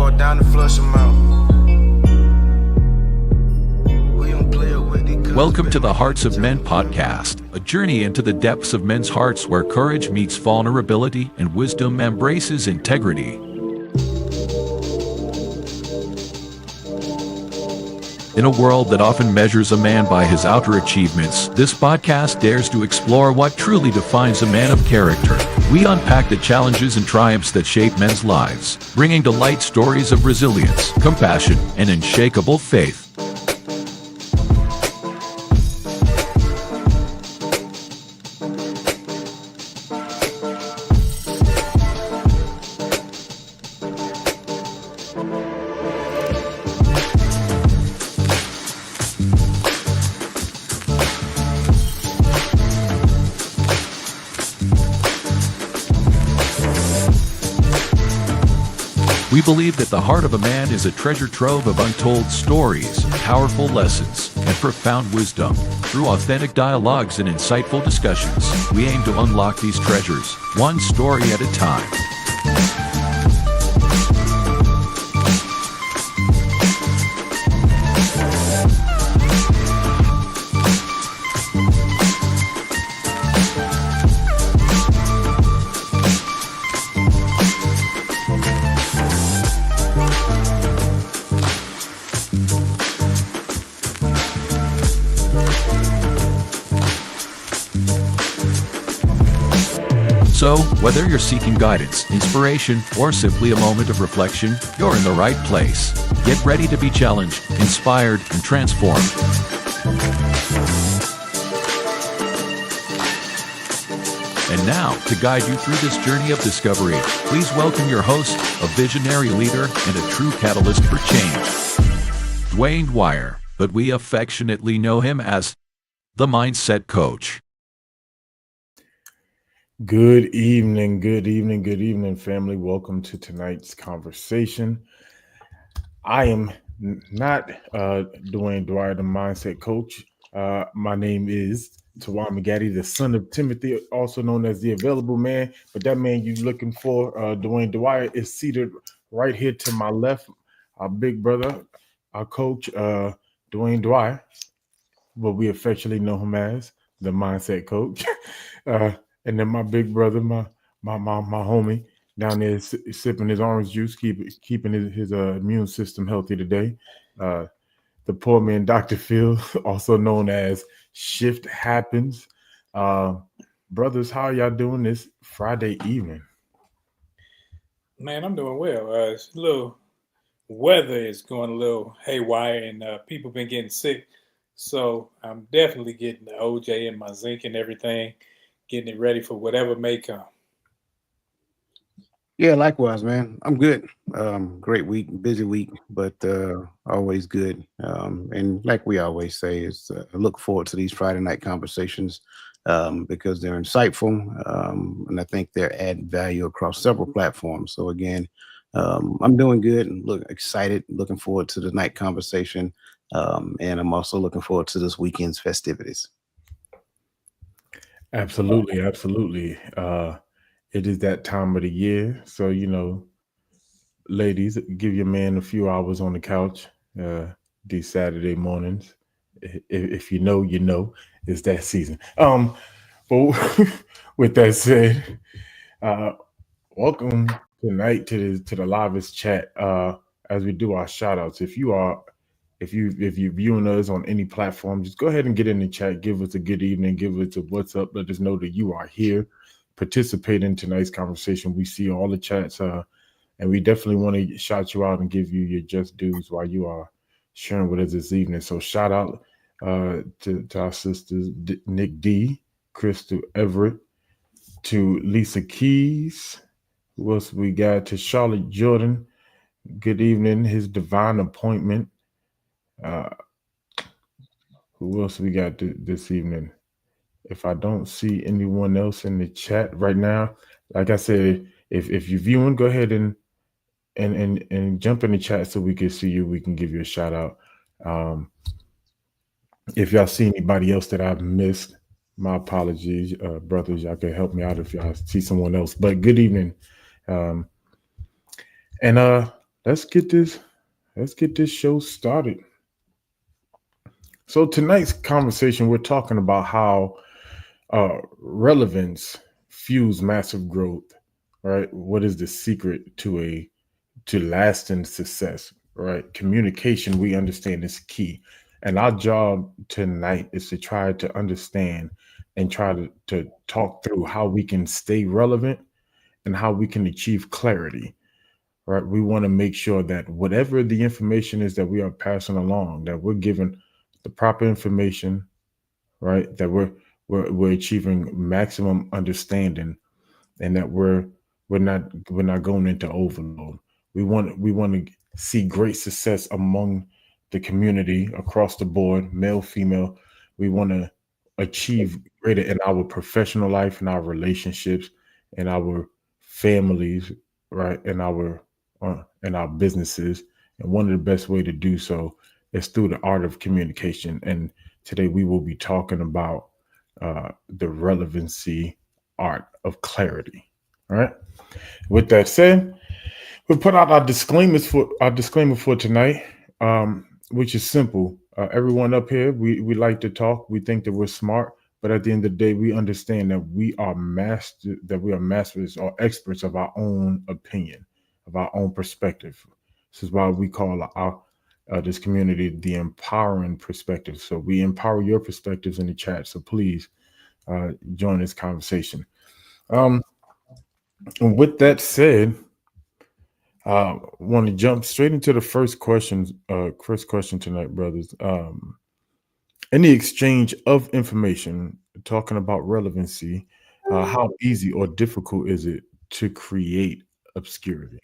going down to flush them out. Welcome to the Hearts of Men podcast, a journey into the depths of men's hearts where courage meets vulnerability and wisdom embraces integrity. In a world that often measures a man by his outer achievements, this podcast dares to explore what truly defines a man of character. We unpack the challenges and triumphs that shape men's lives, bringing to light stories of resilience, compassion, and unshakable faith. We believe that the heart of a man is a treasure trove of untold stories, powerful lessons, and profound wisdom. Through authentic dialogues and insightful discussions, we aim to unlock these treasures, one story at a time. So, whether you're seeking guidance, inspiration, or simply a moment of reflection, you're in the right place. Get ready to be challenged, inspired, and transformed. And now, to guide you through this journey of discovery, please welcome your host, a visionary leader and a true catalyst for change, Dwayne Dwyer, but we affectionately know him as the Mindset Coach. Good evening, family. Welcome to tonight's conversation. I am not Dwayne Dwyer, the Mindset Coach. My name is Tawan McGaddy, the son of Timothy, also known as the Available Man. But that man you're looking for, Dwayne Dwyer, is seated right here to my left. Our big brother, our coach, Dwayne Dwyer, but we affectionately know him as the Mindset Coach. And then my big brother, my homie down there sipping his orange juice, keeping his immune system healthy today. The poor man, Dr. Phil, also known as Shift Happens. Brothers, how are y'all doing this Friday evening? Man, I'm doing well. It's a little weather is going a little haywire, and people been getting sick. So I'm definitely getting the OJ and my zinc and everything, getting it ready for whatever may come. Yeah, likewise, man. I'm good. Great week, busy week, but always good. And like we always say, is look forward to these Friday night conversations because they're insightful, and I think they're adding value across several platforms. So again, I'm doing good and excited, looking forward to the night conversation, and I'm also looking forward to this weekend's festivities. Absolutely. It is that time of the year. So, ladies, give your man a few hours on the couch these Saturday mornings. If you know, it's that season. But with that said, welcome tonight to the livest chat as we do our shout outs. If you're viewing us on any platform, just go ahead and get in the chat. Give us a good evening. Give us a what's up. Let us know that you are here. Participate in tonight's conversation. We see all the chats, and we definitely want to shout you out and give you your just dues while you are sharing with us this evening. So shout out to our sisters, Nick D, Crystal Everett, to Lisa Keys. Who else we got? To Charlotte Jordan. Good evening. His divine appointment. Who else we got this evening? If I don't see anyone else in the chat right now, like I said, if you're viewing, go ahead and jump in the chat so we can see you. We can give you a shout out. If y'all see anybody else that I've missed, my apologies, brothers. Y'all can help me out if y'all see someone else. But good evening, and let's get this show started. So tonight's conversation, we're talking about how relevance fuels massive growth. Right? What is the secret to lasting success? Right? Communication, we understand, is key, and our job tonight is to try to understand and try to talk through how we can stay relevant and how we can achieve clarity. Right? We want to make sure that whatever the information is that we are passing along, that we're given the proper information, right? That we're achieving maximum understanding, and that we're not going into overload. We want to see great success among the community across the board, male, female. We want to achieve greater in our professional life, in our relationships, in our families, right, in our businesses. And one of the best way to do so is through the art of communication. And today we will be talking about the relevancy art of clarity. All right. With that said, we put out our disclaimer for tonight, which is simple. Everyone up here, we like to talk. We think that we're smart, but at the end of the day, we understand that we are masters or experts of our own opinion, of our own perspective. This is why we call our this community the empowering perspective. So we empower your perspectives in the chat. So please join this conversation. Um, and with that said, want to jump straight into the first question. First question tonight, brothers. In the exchange of information, talking about relevancy, how easy or difficult is it to create obscurity?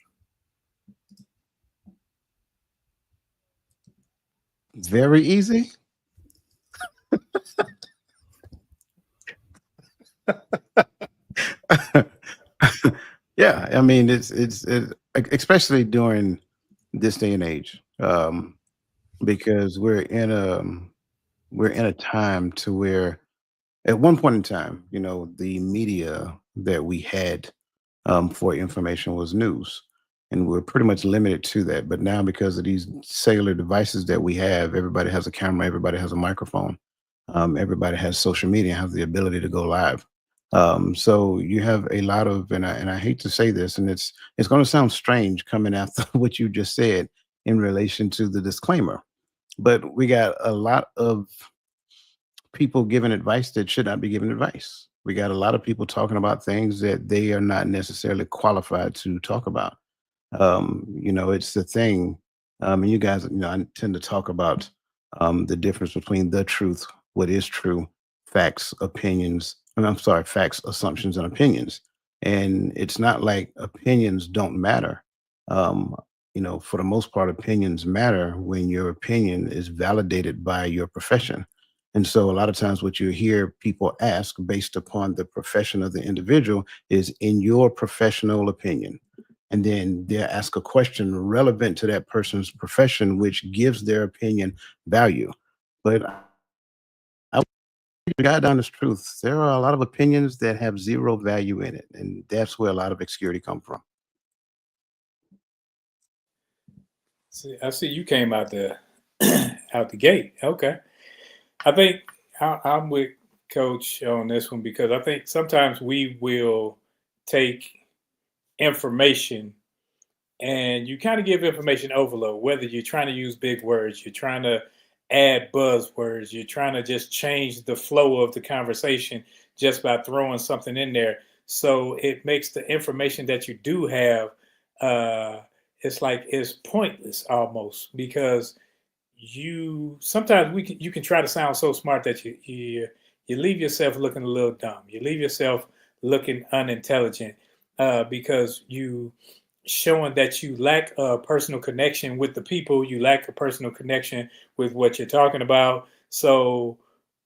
Very easy. Yeah, I mean it's especially during this day and age, because we're in a time to where at one point in time, the media that we had for information was news, and we're pretty much limited to that. But now, because of these cellular devices that we have, everybody has a camera, everybody has a microphone, everybody has social media, has the ability to go live. So you have a lot of, and I hate to say this, and it's going to sound strange coming after what you just said in relation to the disclaimer, but we got a lot of people giving advice that should not be giving advice. We got a lot of people talking about things that they are not necessarily qualified to talk about. It's the thing. And you guys, I tend to talk about the difference between the truth, what is true, facts, opinions. I'm sorry, facts, assumptions, and opinions. And it's not like opinions don't matter. Um, for the most part, opinions matter when your opinion is validated by your profession. And so a lot of times what you hear people ask based upon the profession of the individual is, in your professional opinion. And then they'll ask a question relevant to that person's profession, which gives their opinion value. But I would guide down this truth. There are a lot of opinions that have zero value in it. And that's where a lot of obscurity come from. See, I see you came out the out the gate. Okay, I think I'm with Coach on this one because I think sometimes we will take information and you kind of give information overload, whether you're trying to use big words, you're trying to add buzzwords, you're trying to just change the flow of the conversation just by throwing something in there. So it makes the information that you do have, it's like it's pointless almost because you sometimes you can try to sound so smart that you leave yourself looking a little dumb. You leave yourself looking unintelligent because you showing that you lack a personal connection with the people, you lack a personal connection with what you're talking about. So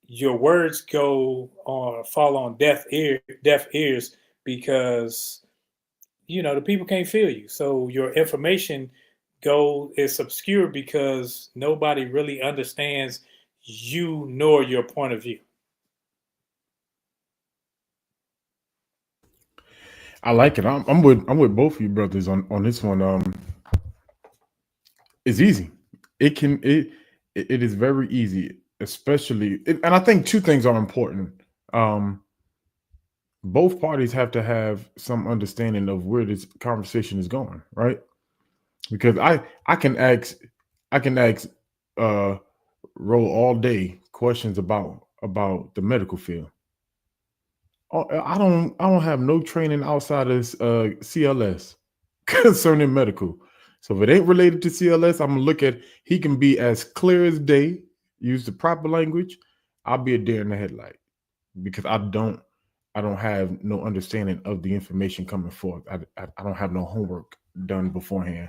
your words go on fall on deaf ears because the people can't feel you. So your information go is obscure because nobody really understands you nor your point of view. I like it. I'm with both of you brothers on this one. It's easy. It can it is very easy, especially and I think two things are important. Um, both parties have to have some understanding of where this conversation is going, right? Because I can ask I can ask uh roll all day questions about the medical field. I don't have no training outside of CLS concerning medical. So if it ain't related to CLS, I'm gonna look at he can be as clear as day, use the proper language. I'll be a deer in the headlight because I don't have no understanding of the information coming forth. I don't have no homework done beforehand,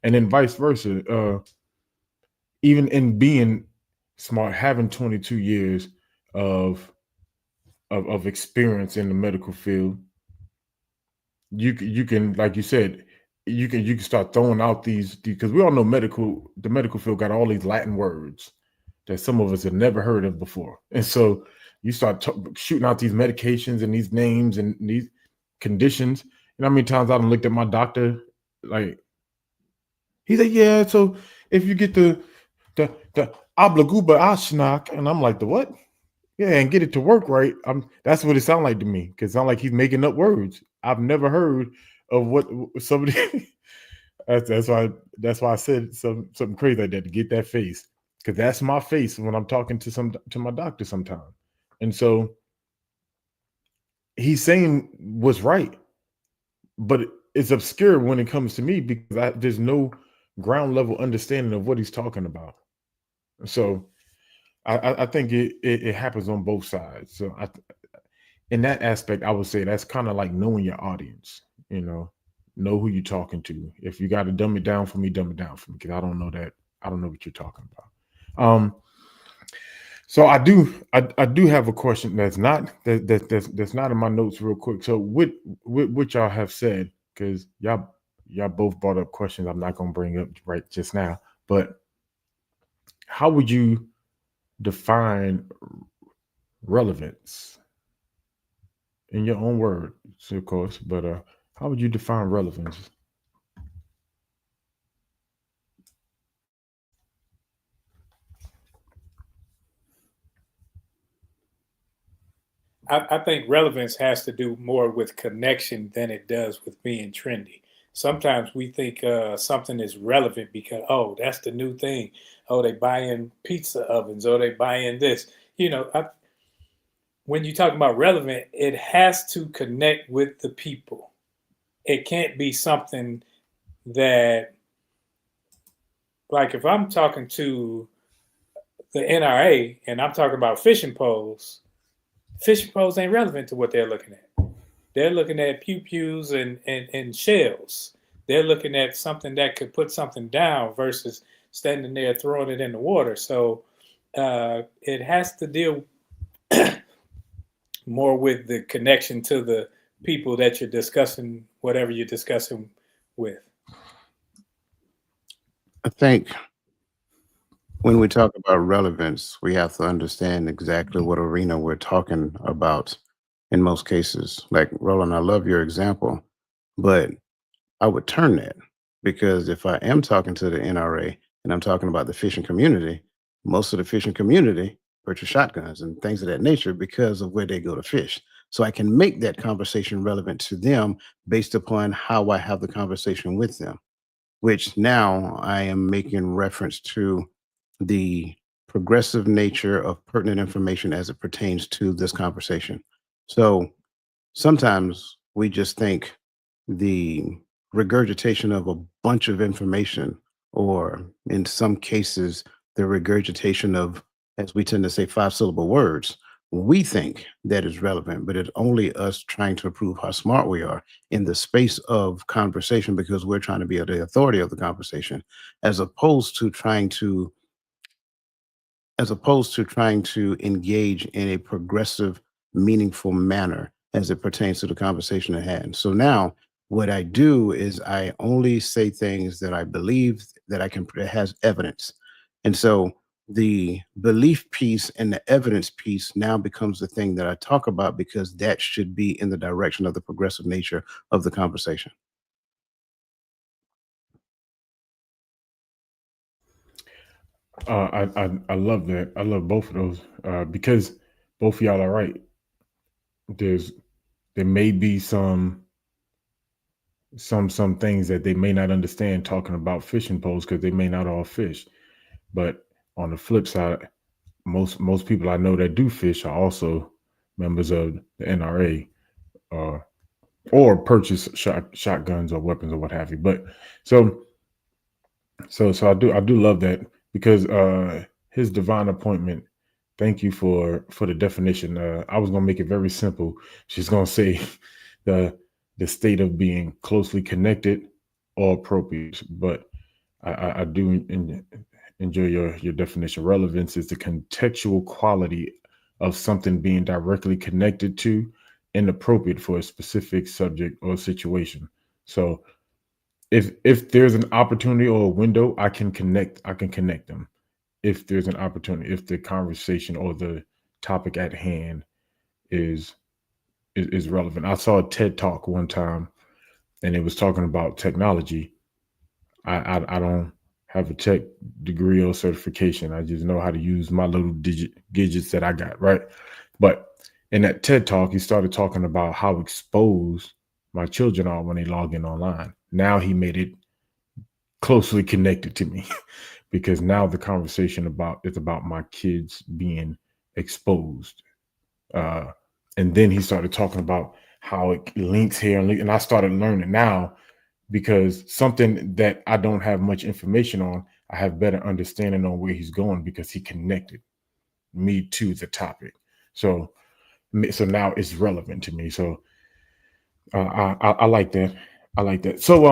and then vice versa. Even in being smart, having 22 years of of experience in the medical field, you can like you said, you can start throwing out these because we all know the medical field got all these Latin words that some of us have never heard of before, and so you start shooting out these medications and these names and these conditions. You know how many times I've looked at my doctor like he's like, yeah, so if you get the oblaguba ashnak, and I'm like, the what? Yeah, and get it to work right. That's what it sounds like to me. Cause it sounds like he's making up words. I've never heard of what somebody that's why I said something crazy like that to get that face. Cause that's my face when I'm talking to my doctor sometimes. And so he's saying what's right, but it's obscure when it comes to me because there's no ground level understanding of what he's talking about. So I think it happens on both sides. So in that aspect, I would say that's kind of like knowing your audience. You know who you're talking to. If you got to dumb it down for me, dumb it down for me because I don't know that. I don't know what you're talking about. So I do have a question that's not in my notes real quick. So what y'all have said because y'all both brought up questions I'm not gonna bring up right just now. But how would you define relevance in your own words, of course? But how would you define relevance? I think relevance has to do more with connection than it does with being trendy. Sometimes we think something is relevant because, oh, that's the new thing. Oh, they buy in pizza ovens. Oh, they buy in this. When you talk about relevant, it has to connect with the people. It can't be something that, like, if I'm talking to the NRA and I'm talking about fishing poles ain't relevant to what they're looking at. They're looking at pew-pews and shells. They're looking at something that could put something down versus standing there throwing it in the water. So it has to deal more with the connection to the people that you're discussing, whatever you're discussing with. I think when we talk about relevance, we have to understand exactly what arena we're talking about in most cases. Like Roland, I love your example, but I would turn that because if I am talking to the NRA and I'm talking about the fishing community, most of the fishing community purchase shotguns and things of that nature because of where they go to fish. So I can make that conversation relevant to them based upon how I have the conversation with them, which now I am making reference to the progressive nature of pertinent information as it pertains to this conversation. So sometimes we just think the regurgitation of a bunch of information, or in some cases, the regurgitation of, as we tend to say, 5-syllable words, we think that is relevant, but it's only us trying to prove how smart we are in the space of conversation because we're trying to be the authority of the conversation, as opposed to trying to engage in a progressive, meaningful manner as it pertains to the conversation at hand. So now what I do is I only say things that I believe that that has evidence. And so the belief piece and the evidence piece now becomes the thing that I talk about because that should be in the direction of the progressive nature of the conversation. I love that. I love both of those because both of y'all are right. There's there may be some things that they may not understand talking about fishing poles because they may not all fish. But on the flip side, most people I know that do fish are also members of the NRA uh, or purchase shotguns or weapons or what have you. But so I do love that because his divine appointment. Thank you for the definition. I was gonna make it very simple. She's gonna say the the state of being closely connected or appropriate, but I do enjoy your definition. Relevance is the contextual quality of something being directly connected to and appropriate for a specific subject or situation. So if there's an opportunity or a window, I can connect them. If there's an opportunity, if the conversation or the topic at hand is is relevant. I saw a TED talk one time and it was talking about technology. I don't have a tech degree or certification. I just know how to use my little gadgets that I got, right? But in that TED talk, he started talking about how exposed my children are when they log in online. Now he made it closely connected to me because now the conversation about it's about my kids being exposed. Uh, and then he started talking about how it links here and I started learning now because something that I don't have much information on, I have better understanding on where he's going because he connected me to the topic. So so now it's relevant to me. So I like that. I like that. So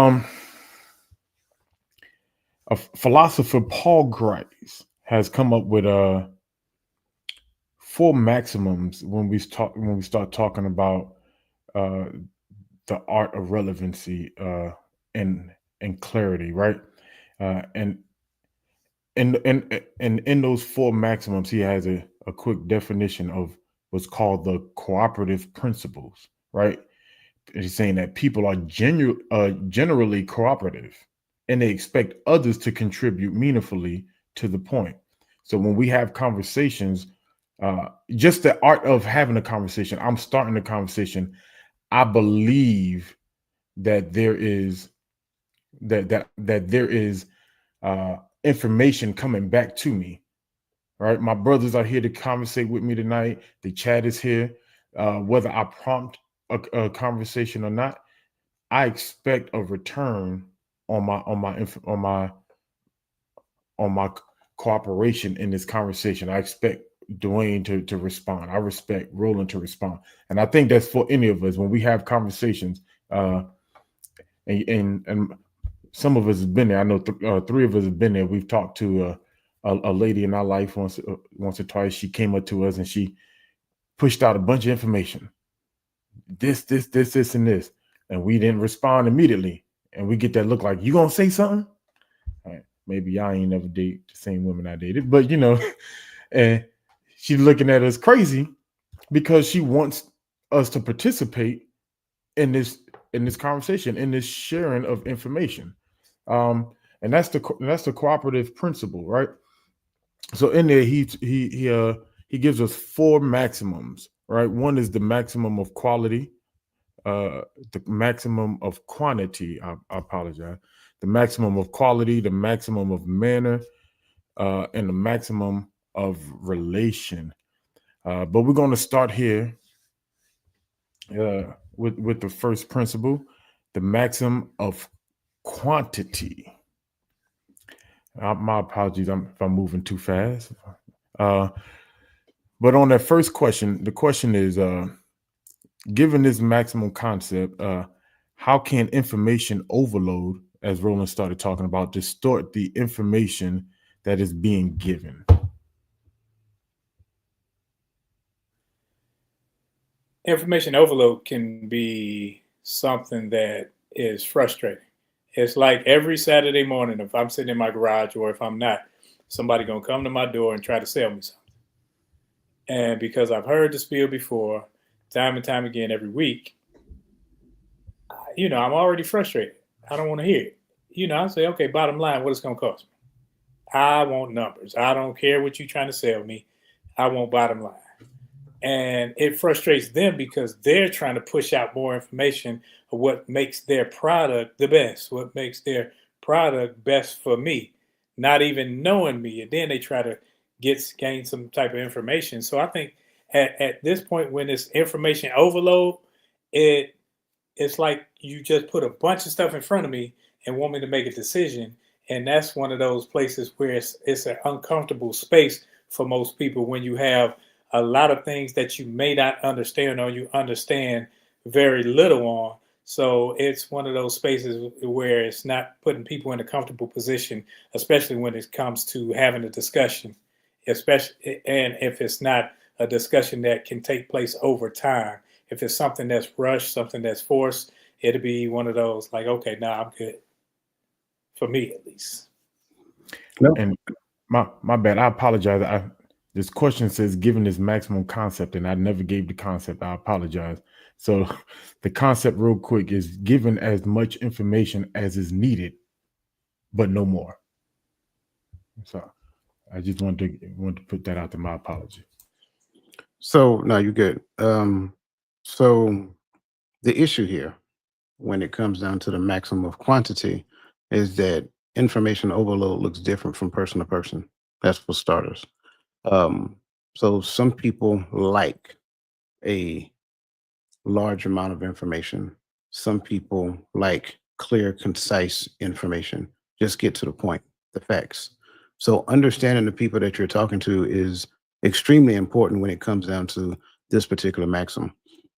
a philosopher Paul Grice has come up with four maximums when we start talking about uh, the art of relevancy and clarity, right? And in those four maximums, he has a quick definition of what's called the cooperative principles, right? And he's saying that people are generally cooperative and they expect others to contribute meaningfully to the point. So when we have conversations, just the art of having a conversation, I'm starting a conversation. I believe that there is information coming back to me. Right, my brothers are here to conversate with me tonight. The chat is here. Whether I prompt a conversation or not, I expect a return on my cooperation in this conversation. I expect Dwayne to respond. I respect Roland to respond, and I think that's for any of us when we have conversations. And some of us have been there. I know three of us have been there. We've talked to a lady in our life once or twice. She came up to us and she pushed out a bunch of information. This, and this, and we didn't respond immediately. And we get that look like, you gonna say something? Right. Maybe I ain't never date the same women I dated, but and she's looking at us crazy because she wants us to participate in this conversation, in this sharing of information. And that's the cooperative principle, right? So in there, he gives us four maximums, right? One is the maximum of quality, the maximum of quantity. I apologize. The maximum of quality, the maximum of manner, and the maximum of relation. But we're going to start here with the first principle, the maximum of quantity. My apologies if I'm moving too fast. But on that first question, the question is, given this maximum concept, how can information overload, as Roland started talking about, distort the information that is being given? Information overload can be something that is frustrating. It's like every Saturday morning, if I'm sitting in my garage or if I'm not, somebody gonna come to my door and try to sell me something. And because I've heard the spiel before, time and time again, every week, I'm already frustrated. I don't want to hear it. I say, okay, bottom line, what it's gonna cost me? I want numbers. I don't care what you're trying to sell me. I want bottom line. And it frustrates them because they're trying to push out more information of what makes their product the best, what makes their product best for me, not even knowing me. And then they try to gain some type of information. So I think at this point, when it's information overload, it it's like you just put a bunch of stuff in front of me and want me to make a decision. And that's one of those places where it's an uncomfortable space for most people when you have a lot of things that you may not understand or you understand very little on. So it's one of those spaces where it's not putting people in a comfortable position, especially when it comes to having a discussion, especially and if it's not a discussion that can take place over time. If it's something that's rushed, something that's forced, it'll be one of those like, okay, nah, I'm good. For me, at least. No, And my bad. I apologize. This question says given this maximum concept, and I never gave the concept. I apologize. So the concept, real quick, is given as much information as is needed, but no more. So I just wanted to put that out there. My apology. so no, you're good. So the issue here, when it comes down to the maximum of quantity, is that information overload looks different from person to person. That's for starters. Um, so some people like a large amount of information. Some people like clear, concise information. Just get to the point, the facts. So understanding the people that you're talking to is extremely important when it comes down to this particular maxim.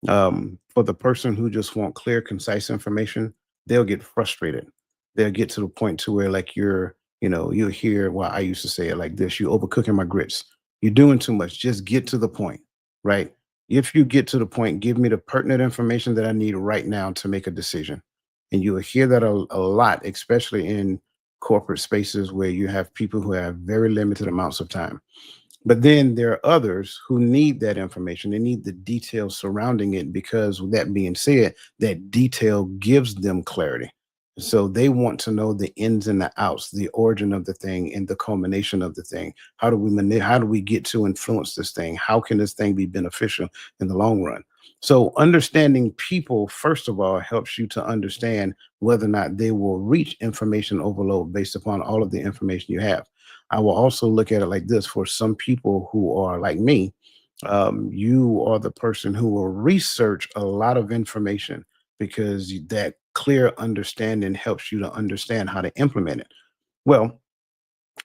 For the person who just want clear, concise information, they'll get frustrated. They'll get to the point to where like you'll hear, well, I used to say it like this, you overcooking my grits. You're doing too much. Just get to the point, right? If you get to the point, give me the pertinent information that I need right now to make a decision. And you will hear that a lot, especially in corporate spaces where you have people who have very limited amounts of time. But then there are others who need that information. They need the details surrounding it because, with that being said, that detail gives them clarity. So they want to know the ins and the outs, the origin of the thing, and the culmination of the thing. How do we get to influence this thing? How can this thing be beneficial in the long run? So understanding people, first of all, helps you to understand whether or not they will reach information overload based upon all of the information you have. I will also look at it like this: for some people who are like me, you are the person who will research a lot of information because that clear understanding helps you to understand how to implement it. Well,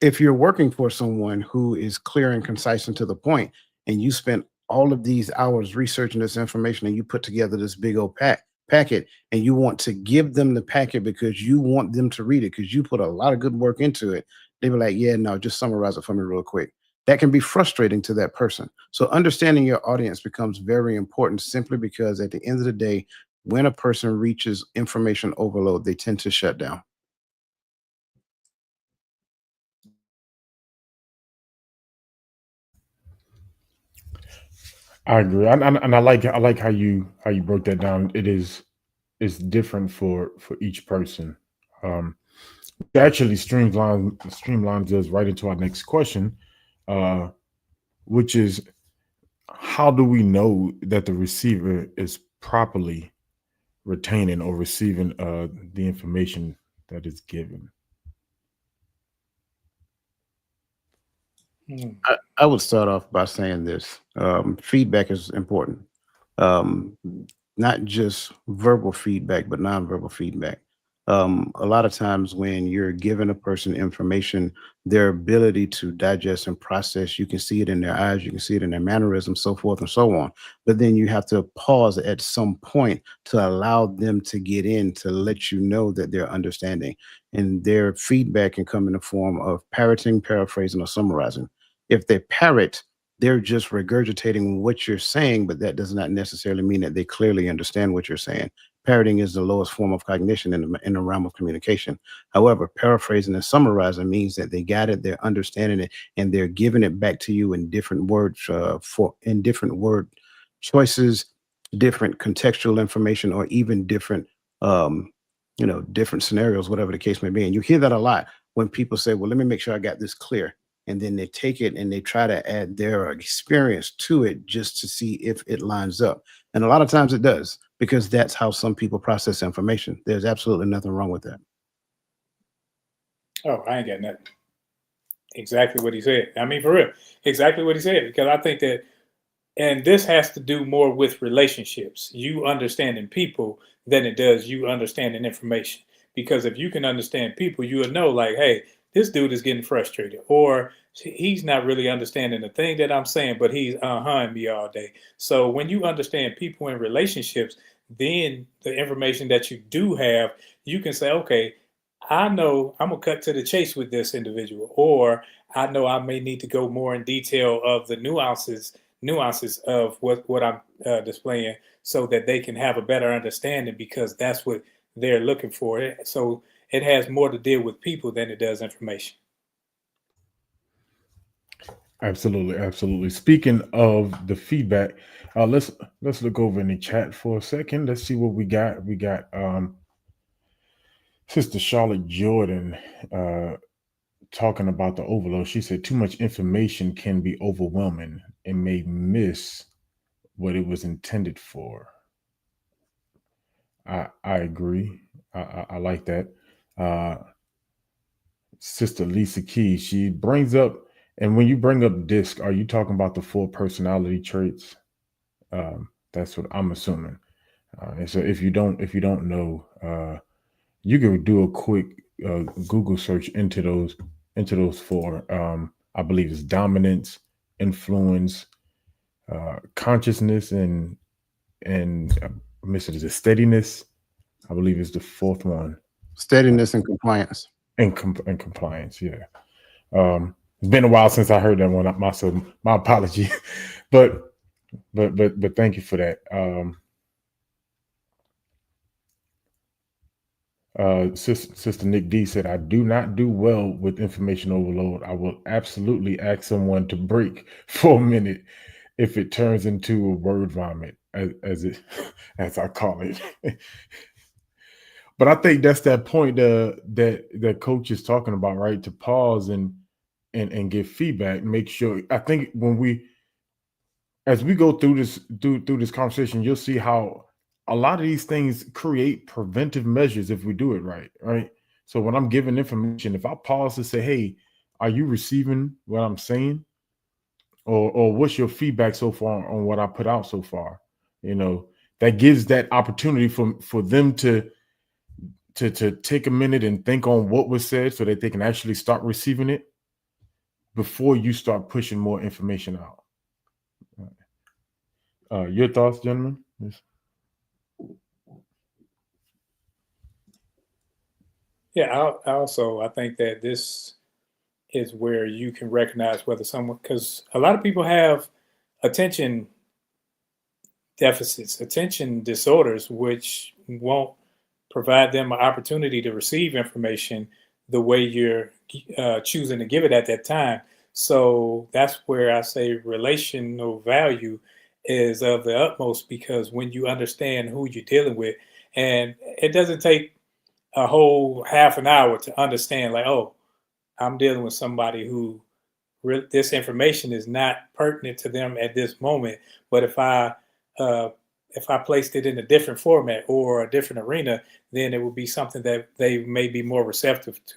if you're working for someone who is clear and concise and to the point, and you spent all of these hours researching this information and you put together this big old packet and you want to give them the packet because you want them to read it because you put a lot of good work into it, they be like, yeah, no, just summarize it for me real quick. That can be frustrating to that person. So understanding your audience becomes very important simply because at the end of the day, when a person reaches information overload, they tend to shut down. I agree, and I like how you broke that down. It's different for each person. Um, it actually streamlines us right into our next question, uh, which is how do we know that the receiver is properly retaining or receiving the information that is given? Hmm. I would start off by saying this: feedback is important. Um, Not just verbal feedback, but nonverbal feedback. A lot of times when you're giving a person information, their ability to digest and process, you can see it in their eyes, you can see it in their mannerisms, so forth and so on. But then you have to pause at some point to allow them to get in to let you know that they're understanding. And their feedback can come in the form of parroting, paraphrasing, or summarizing. If they parrot, they're just regurgitating what you're saying, but that does not necessarily mean that they clearly understand what you're saying. Parroting is the lowest form of cognition in the realm of communication. However, paraphrasing and summarizing means that they got it, they're understanding it, and they're giving it back to you in different words in different word choices, different contextual information, or even different different scenarios, whatever the case may be. And you hear that a lot. when people say, well, let me make sure I got this clear. And then they take it and they try to add their experience to it just to see if it lines up. And a lot of times it does, because that's how some people process information. There's absolutely nothing wrong with that. Oh, I ain't got nothing. Exactly what he said. I mean, for real, exactly what he said. Because I think that, and this has to do more with relationships, you understanding people, than it does you understanding information. Because if you can understand people, you will know, like, hey, this dude is getting frustrated, or he's not really understanding the thing that I'm saying, but he's me all day. So when you understand people in relationships, then the information that you do have, you can say, okay, I know I'm gonna cut to the chase with this individual, or I know I may need to go more in detail of the nuances of what I'm displaying, so that they can have a better understanding, because that's what they're looking for. So it has more to deal with people than it does information. Absolutely, absolutely. Speaking of the feedback, let's look over in the chat for a second. Let's see what we got. We got Sister Charlotte Jordan talking about the overload. She said too much information can be overwhelming and may miss what it was intended for. I agree. I like that. Sister Lisa Key, she brings up, and when you bring up DISC, are you talking about the 4 personality traits? That's what I'm assuming. And so if you don't know, you can do a quick Google search into those 4. I believe it's dominance, influence, consciousness, and I miss it. Is it steadiness? I believe it's the 4th one. Steadiness and compliance. And compliance. Yeah. It's been a while since I heard that one myself. My apology, but thank you for that. Sister Nick D said, I do not do well with information overload. I will absolutely ask someone to break for a minute if it turns into a word vomit, as I call it. But I think that's that point that coach is talking about, right? To pause and give feedback, make sure. I think as we go through this conversation, you'll see how a lot of these things create preventive measures if we do it right, right? So when I'm giving information, if I pause to say, hey, are you receiving what I'm saying? Or what's your feedback so far on what I put out so far? That gives that opportunity for them to take a minute and think on what was said so that they can actually start receiving it before you start pushing more information out. Your thoughts, gentlemen? Yes. Yeah, I think that this is where you can recognize whether someone, because a lot of people have attention deficits, attention disorders, which won't provide them an opportunity to receive information the way you're choosing to give it at that time. So that's where I say relational value is of the utmost, because when you understand who you're dealing with, and it doesn't take a whole half an hour to understand, like, oh, I'm dealing with somebody who this information is not pertinent to them at this moment. But if I placed it in a different format or a different arena, then it would be something that they may be more receptive to.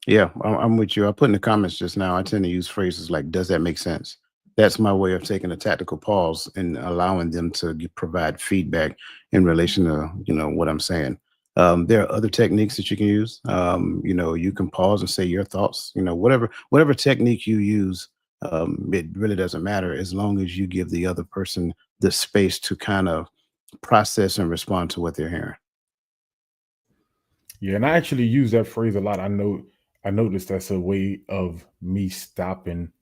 Yeah, I'm with you. I put in the comments just now, I tend to use phrases like, does that make sense? That's my way of taking a tactical pause and allowing them to provide feedback in relation to, what I'm saying. There are other techniques that you can use. You can pause and say your thoughts, whatever technique you use, it really doesn't matter as long as you give the other person the space to kind of process and respond to what they're hearing. Yeah, and I actually use that phrase a lot. I noticed that's a way of me stopping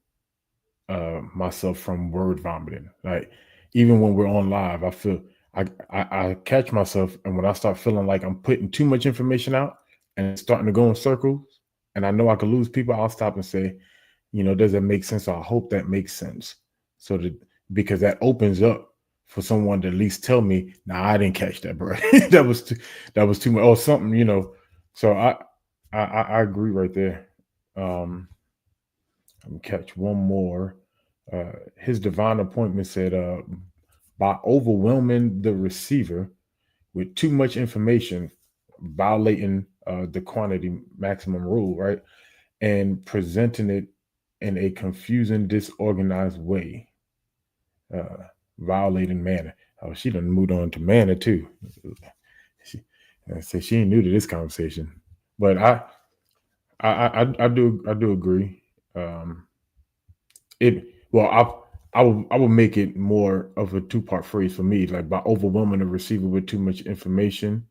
myself from word vomiting. Like even when we're on live, I feel I catch myself, and when I start feeling like I'm putting too much information out and it's starting to go in circles, and I know I could lose people, I'll stop and say, does that make sense? Or I hope that makes sense. So that, because that opens up for someone to at least tell me, nah, I didn't catch that, bro. that was too much or something, So I agree right there. Um, I'm catch one more. His divine appointment said, by overwhelming the receiver with too much information, violating the quantity maximum rule, right? And presenting it in a confusing, disorganized way, uh, violating manner. Oh, she done moved on to manner too. She said she ain't new to this conversation, but I do agree. Um, it well, I will make it more of a two-part phrase for me. Like by overwhelming the receiver with too much information,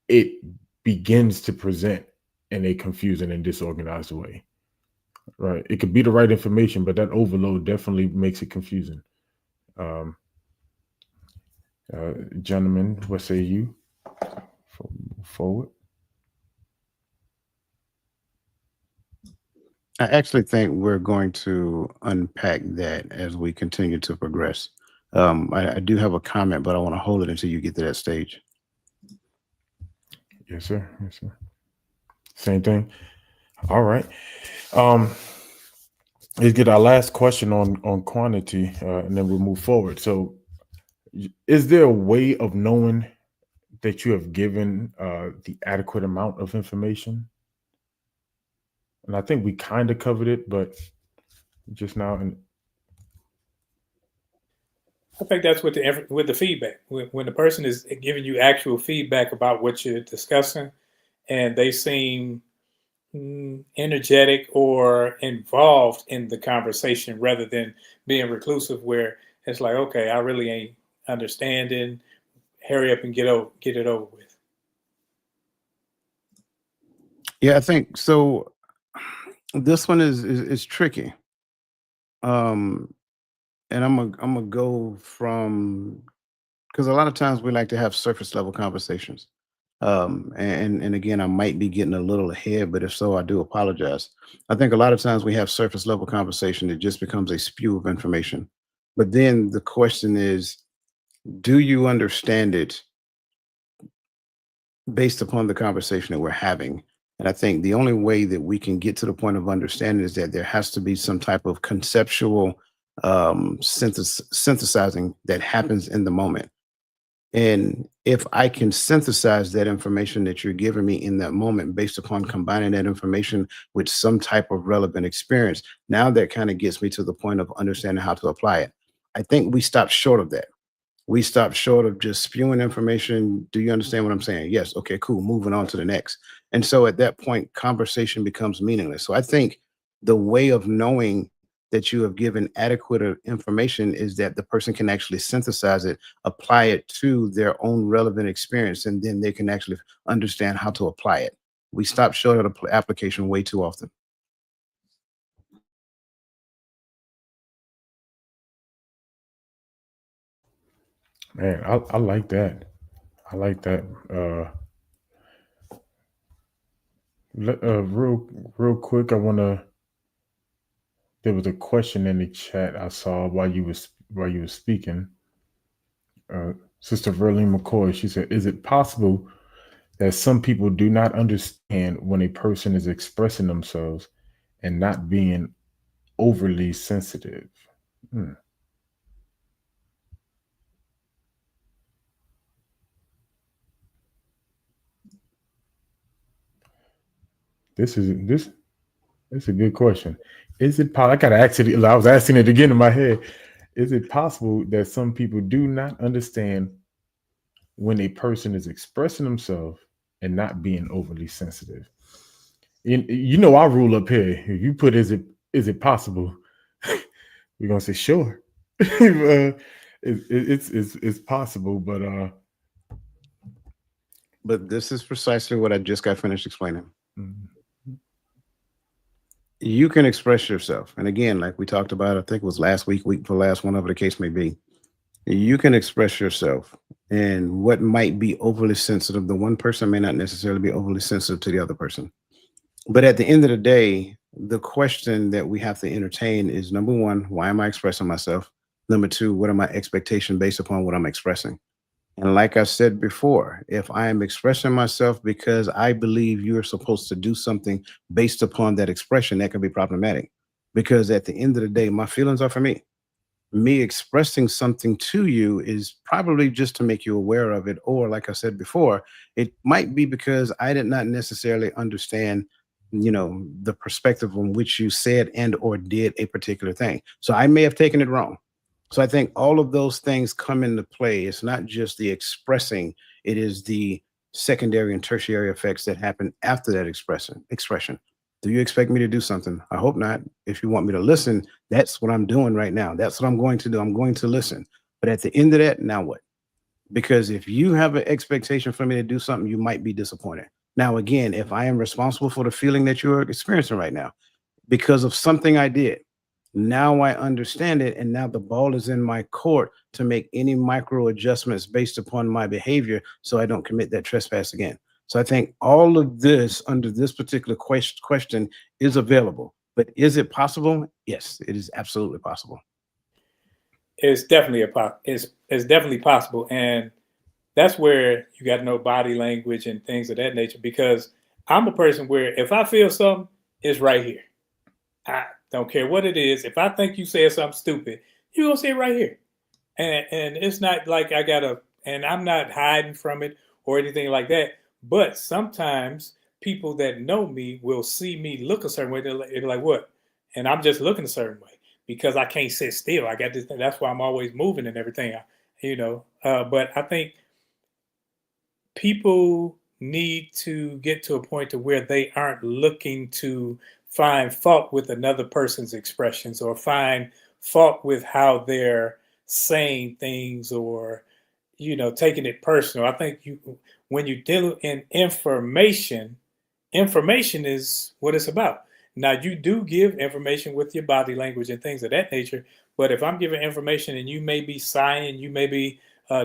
it begins to present in a confusing and disorganized way. Right? It could be the right information, but that overload definitely makes it confusing. Um, Gentlemen, what say you? Forward. I actually think we're going to unpack that as we continue to progress. I do have a comment, but I want to hold it until you get to that stage. Yes, sir. Yes, sir. Same thing. All right. Um, let's get our last question on quantity, and then we'll move forward. So, is there a way of knowing that you have given the adequate amount of information? And I think we kind of covered it, but just now. And I think that's with the feedback. When the person is giving you actual feedback about what you're discussing, and they seem energetic or involved in the conversation rather than being reclusive, where it's like, okay, I really ain't understanding. Hurry up and get it over with. Yeah, I think so. This one is tricky. Um, and I'm gonna go from, because a lot of times we like to have surface level conversations. And again, I might be getting a little ahead, but if so, I do apologize. I think a lot of times we have surface level conversation. It just becomes a spew of information. But then the question is, do you understand it based upon the conversation that we're having? And I think the only way that we can get to the point of understanding is that there has to be some type of conceptual synthesizing that happens in the moment. And if I can synthesize that information that you're giving me in that moment based upon combining that information with some type of relevant experience, now that kind of gets me to the point of understanding how to apply it. I think we stop short of that. We stop short of just spewing information. Do you understand what I'm saying? Yes. Okay, cool. Moving on to the next. And so at that point, conversation becomes meaningless. So I think the way of knowing that you have given adequate information is that the person can actually synthesize it, apply it to their own relevant experience, and then they can actually understand how to apply it. We stop short of the application way too often. man, I like that. I like that. Real quick, I want to. There was a question in the chat I saw while you were speaking. Sister Verlene McCoy, she said, "Is it possible that some people do not understand when a person is expressing themselves and not being overly sensitive?" Hmm. This That's a good question. Is it possible? I gotta ask it. I was asking it again in my head. Is it possible that some people do not understand when a person is expressing themselves and not being overly sensitive? You know our rule up here. If you put is it possible? We're gonna say sure. It's possible, but But this is precisely what I just got finished explaining. mm, You can express yourself. And again, like we talked about, I think it was last week before last, whenever the case may be, you can express yourself. And what might be overly sensitive, the one person may not necessarily be overly sensitive to the other person. But at the end of the day, the question that we have to entertain is, number one, why am I expressing myself? Number two, what are my expectations based upon what I'm expressing? And like I said before, if I am expressing myself because I believe you're supposed to do something based upon that expression, that can be problematic. Because at the end of the day, my feelings are for me. Me expressing something to you is probably just to make you aware of it. Or, like I said before, it might be because I did not necessarily understand, the perspective on which you said and or did a particular thing. So I may have taken it wrong. So I think all of those things come into play. It's not just the expressing, it is the secondary and tertiary effects that happen after that expression. Do you expect me to do something? I hope not. If you want me to listen, that's what I'm doing right now. That's what I'm going to do. I'm going to listen. But at the end of that, now what? Because if you have an expectation for me to do something, you might be disappointed. Now, again, if I am responsible for the feeling that you're experiencing right now because of something I did, now I understand it. And now the ball is in my court to make any micro adjustments based upon my behavior so I don't commit that trespass again. So I think all of this under this particular question is available. But is it possible? Yes, it is absolutely possible. It's definitely it's definitely possible, and that's where you got to know body language and things of that nature. Because I'm a person where if I feel something, it's right here. I don't care what it is. If I think you said something stupid, you're gonna say it right here. And it's not like I gotta, and I'm not hiding from it or anything like that. But sometimes people that know me will see me look a certain way. They're like, what? And I'm just looking a certain way because I can't sit still. I got this thing. That's why I'm always moving and everything. But I think people need to get to a point to where they aren't looking to find fault with another person's expressions or find fault with how they're saying things or taking it personal. I think when you deal in information, information is what it's about. Now, you do give information with your body language and things of that nature, but if I'm giving information and you may be sighing, you may be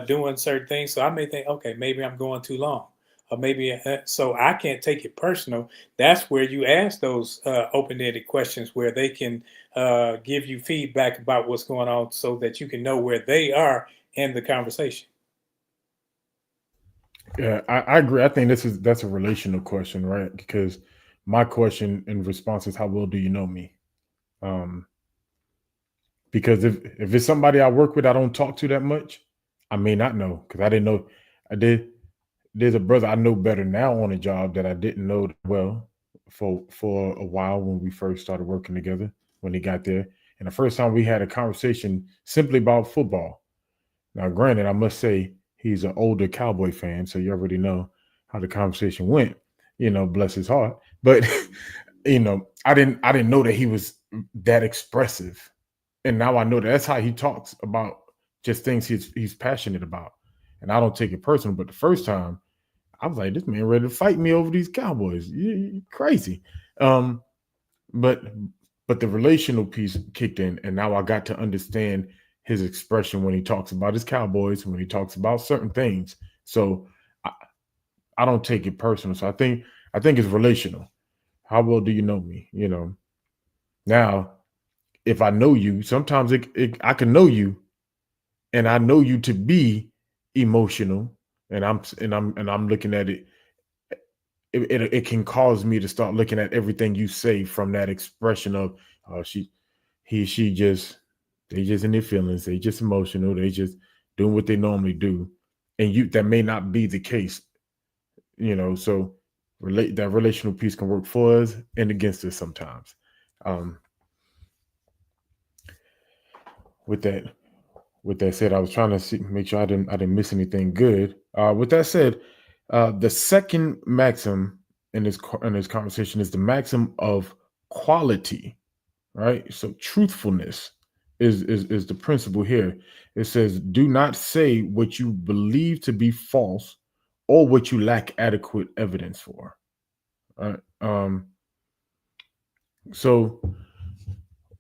doing certain things, so I may think, okay, maybe I'm going too long, or maybe so I can't take it personal. That's where you ask those open-ended questions where they can give you feedback about what's going on, so that you can know where they are in the conversation. Yeah, I agree. I think that's a relational question, right? Because my question in response is, how well do you know me? Um, because if it's somebody I work with, I don't talk to that much, I may not know because I didn't know. I did. There's a brother I know better now on a job that I didn't know well for a while when we first started working together when he got there, and the first time we had a conversation simply about football. Now, granted, I must say he's an older Cowboy fan, so you already know how the conversation went. Bless his heart. But I didn't know that he was that expressive, and now I know that's how he talks about just things he's passionate about, and I don't take it personal. But the first time, I was like, this man ready to fight me over these Cowboys. You crazy. Um, but but the relational piece kicked in, and now I got to understand his expression when he talks about his Cowboys, when he talks about certain things. So I, I don't take it personal. So I think it's relational. How well do you know me? Now if I know you, sometimes I can know you, and I know you to be emotional, and I'm looking at it. It can cause me to start looking at everything you say from that expression of she just they just in their feelings, they just emotional, they just doing what they normally do, and that may not be the case. So relate that relational piece can work for us and against us sometimes. um with that with that said, I was trying to make sure I didn't miss anything good. With that said, the second maxim in this conversation is the maxim of quality, right? So truthfulness is the principle here. It says, "Do not say what you believe to be false or what you lack adequate evidence for." Right? So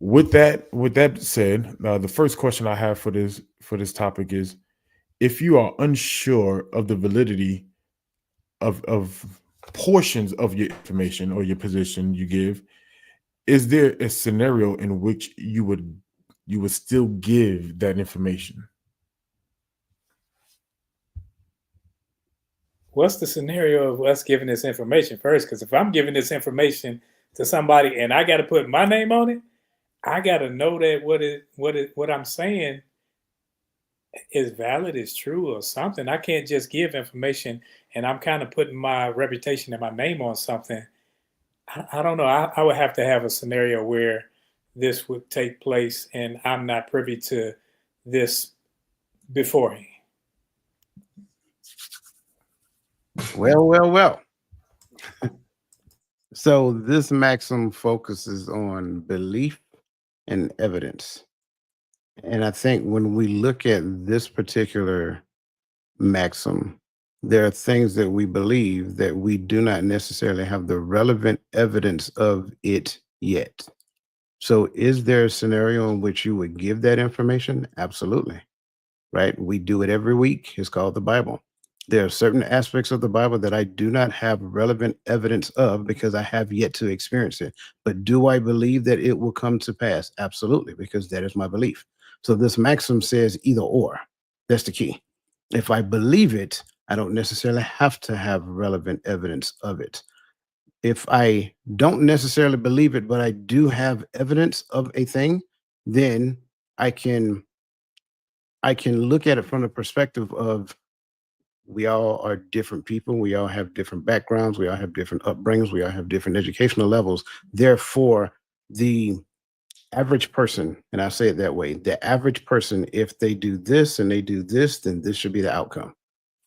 with that said, the first question I have for this topic is, if you are unsure of the validity of portions of your information or your position you give, is there a scenario in which you would still give that information? what's the scenario of us giving this information first? Because if I'm giving this information to somebody and I got to put my name on it, I got to know that what I'm saying is valid, is true, or something. I can't just give information and I'm kind of putting my reputation and my name on something. I don't know. I would have to have a scenario where this would take place and I'm not privy to this beforehand. Well. So this maxim focuses on belief and evidence. And I think when we look at this particular maxim, there are things that we believe that we do not necessarily have the relevant evidence of it yet. So is there a scenario in which you would give that information? Absolutely. Right? We do it every week. It's called the Bible. There are certain aspects of the Bible that I do not have relevant evidence of because I have yet to experience it. But do I believe that it will come to pass? Absolutely, because that is my belief. So this maxim says either or. That's the key. If I believe it, I don't necessarily have to have relevant evidence of it. If I don't necessarily believe it, but I do have evidence of a thing, then I can look at it from the perspective of we all are different people. We all have different backgrounds. We all have different upbringings. We all have different educational levels. Therefore, the average person, and I say it that way, the average person, if they do this and they do this, then this should be the outcome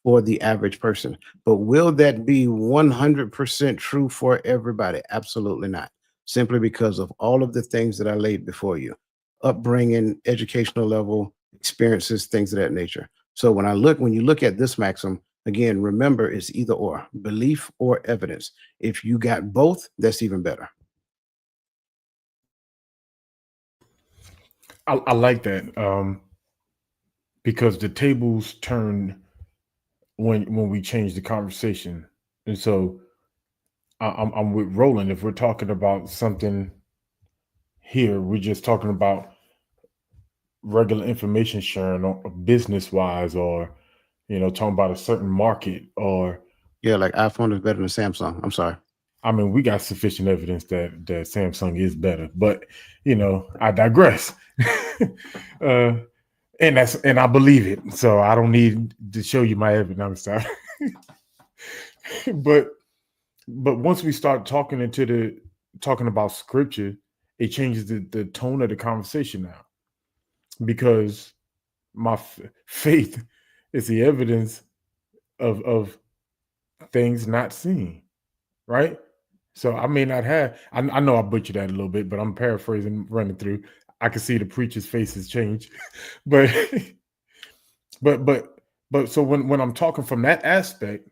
for the average person. But will that be 100% true for everybody? Absolutely not. Simply because of all of the things that I laid before you: upbringing, educational level, experiences, things of that nature. So when you look at this maxim, again, remember it's either or, belief or evidence. If you got both, that's even better. I like that because the tables turn when we change the conversation, and so I'm with Roland. If we're talking about something here, we're just talking about regular information sharing or business wise, or talking about a certain market, or Yeah, like iPhone is better than Samsung. I'm sorry. I mean, we got sufficient evidence that Samsung is better, but I digress. uh, and I believe it, so I don't need to show you my evidence. I'm sorry. but once we start talking about scripture, it changes the tone of the conversation now, because my faith is the evidence of things not seen, right? So I may not have. I know I butchered that a little bit, but I'm paraphrasing, running through. I can see the preacher's faces change, but but but so when I'm talking from that aspect,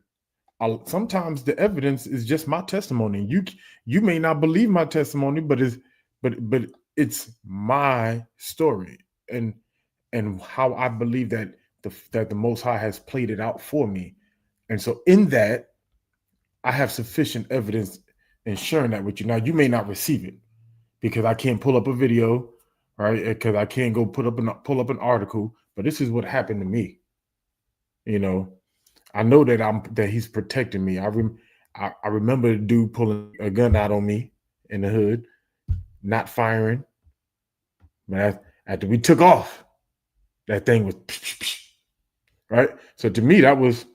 sometimes the evidence is just my testimony. You may not believe my testimony, but it's my story, and how I believe that the Most High has played it out for me, and so in that I have sufficient evidence in sharing that with you. Now you may not receive it because I can't pull up a video, right? Because I can't go pull up an article. But this is what happened to me. I know that he's protecting me. I remember the dude pulling a gun out on me in the hood, not firing. But after we took off, that thing was right. So to me, that was.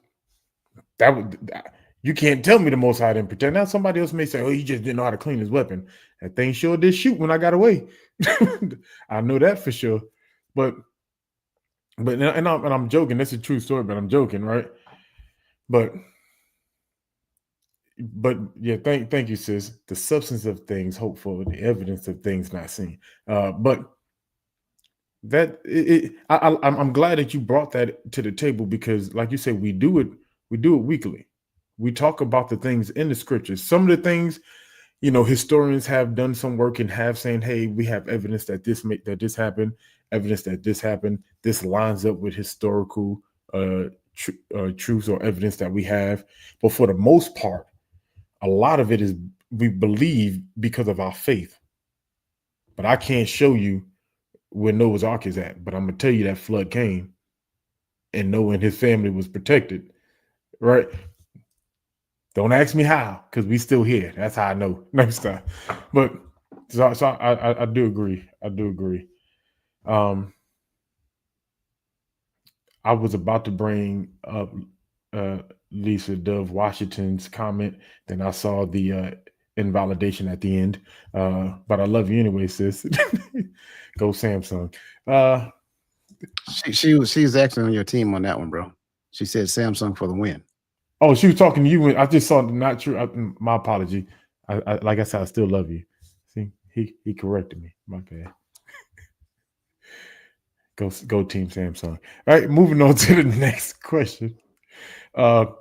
You can't tell me the Most High didn't protect. Now somebody else may say, "Oh, he just didn't know how to clean his weapon." That thing sure did shoot when I got away. I know that for sure. But I'm joking. That's a true story, but I'm joking, right? But yeah, thank you, sis. The substance of things hoped for, the evidence of things not seen. But I'm glad that you brought that to the table, because, like you said, we do it weekly. We talk about the things in the scriptures. Some of the things, historians have done some work and have saying, hey, we have evidence that this happened, evidence that this happened. This lines up with historical truths or evidence that we have. But for the most part, a lot of it is we believe because of our faith. But I can't show you where Noah's Ark is at, but I'm gonna tell you that flood came and Noah and his family was protected, right? Don't ask me how, because we still here. That's how I know. Next time. But so I do agree. I do agree. I was about to bring up uh, Lisa Dove Washington's comment. Then I saw the invalidation at the end. But I love you anyway, sis. Go Samsung. She's actually on your team on that one, bro. She said Samsung for the win. Oh, she was talking to you. I just saw not true. My apology. Like I said, I still love you. See, he corrected me. My bad. Go Team Samsung. All right, moving on to the next question. So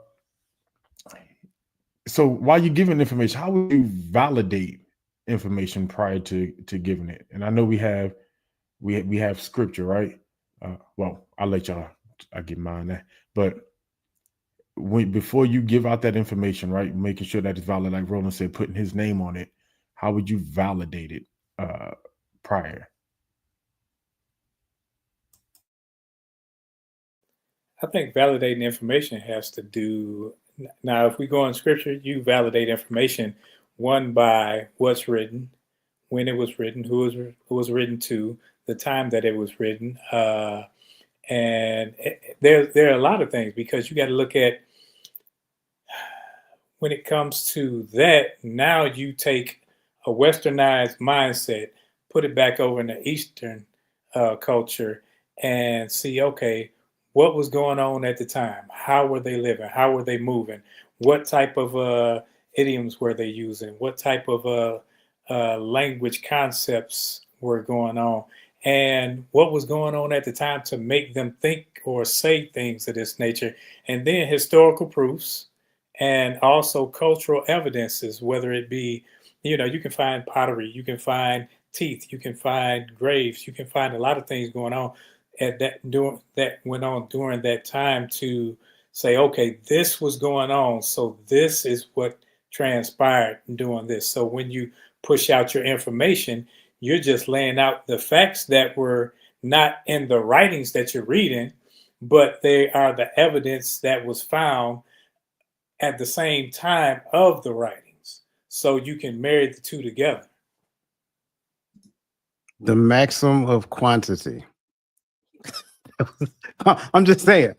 while you're giving information, how would you validate information prior to giving it? And I know we have scripture, right? Well, I'll let y'all. I get mine that, but before you give out that information, right, making sure that it's valid, like Roland said, putting his name on it, how would you validate it prior? I think validating information has to do now. If we go in scripture, you validate information one by what's written, when it was written, who was written to, the time that it was written, and there are a lot of things because you got to look at when it comes to that. Now you take a westernized mindset, put it back over in the Eastern culture, and see, okay, what was going on at the time? How were they living? How were they moving? What type of idioms were they using? What type of language concepts were going on? And what was going on at the time to make them think or say things of this nature? And then historical proofs and also cultural evidences, whether it be, you can find pottery, you can find teeth, you can find graves, you can find a lot of things going on that went on during that time to say, okay, this was going on, so this is what transpired doing this. So when you push out your information, you're just laying out the facts that were not in the writings that you're reading, but they are the evidence that was found at the same time of the writings. So you can marry the two together. The maximum of quantity. I'm just saying.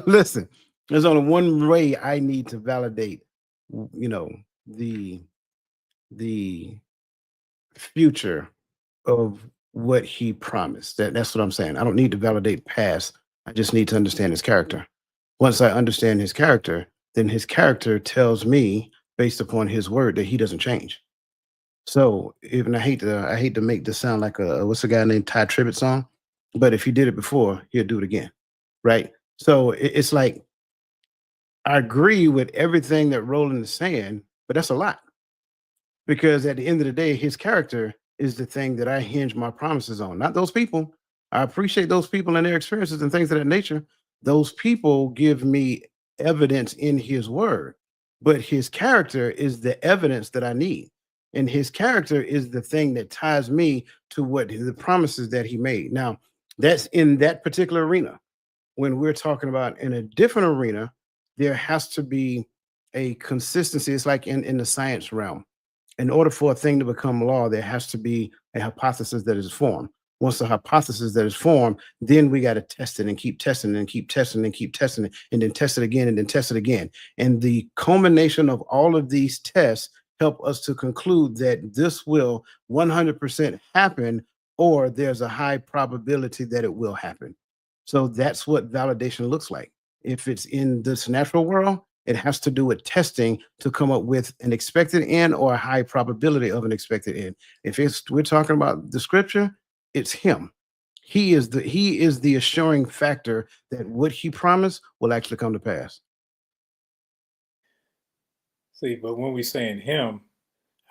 Listen, there's only one way I need to validate, the future of what he promised. That's what I'm saying. I don't need to validate past. I just need to understand his character. Once I understand his character, then his character tells me, based upon his word, that he doesn't change. So even I hate to make this sound like a what's the guy named Ty Tribbett song, but if he did it before, he'll do it again, right? So it's like I agree with everything that Roland is saying, but that's a lot because at the end of the day, his character is the thing that I hinge my promises on, not those people. I appreciate those people and their experiences and things of that nature. Those people give me evidence in his word, but his character is the evidence that I need. And his character is the thing that ties me to what the promises that he made. Now, that's in that particular arena. When we're talking about in a different arena, there has to be a consistency. It's like in the science realm. In order for a thing to become law, there has to be a hypothesis that is formed. Once the hypothesis that is formed, then we got to test it and keep testing and keep testing and keep testing it, and then test it again and then test it again. And the culmination of all of these tests help us to conclude that this will 100% happen, or there's a high probability that it will happen. So that's what validation looks like. If it's in this natural world, it has to do with testing to come up with an expected end or a high probability of an expected end. If we're talking about the scripture, it's him. He is the assuring factor that what he promised will actually come to pass. See, but when we saying him,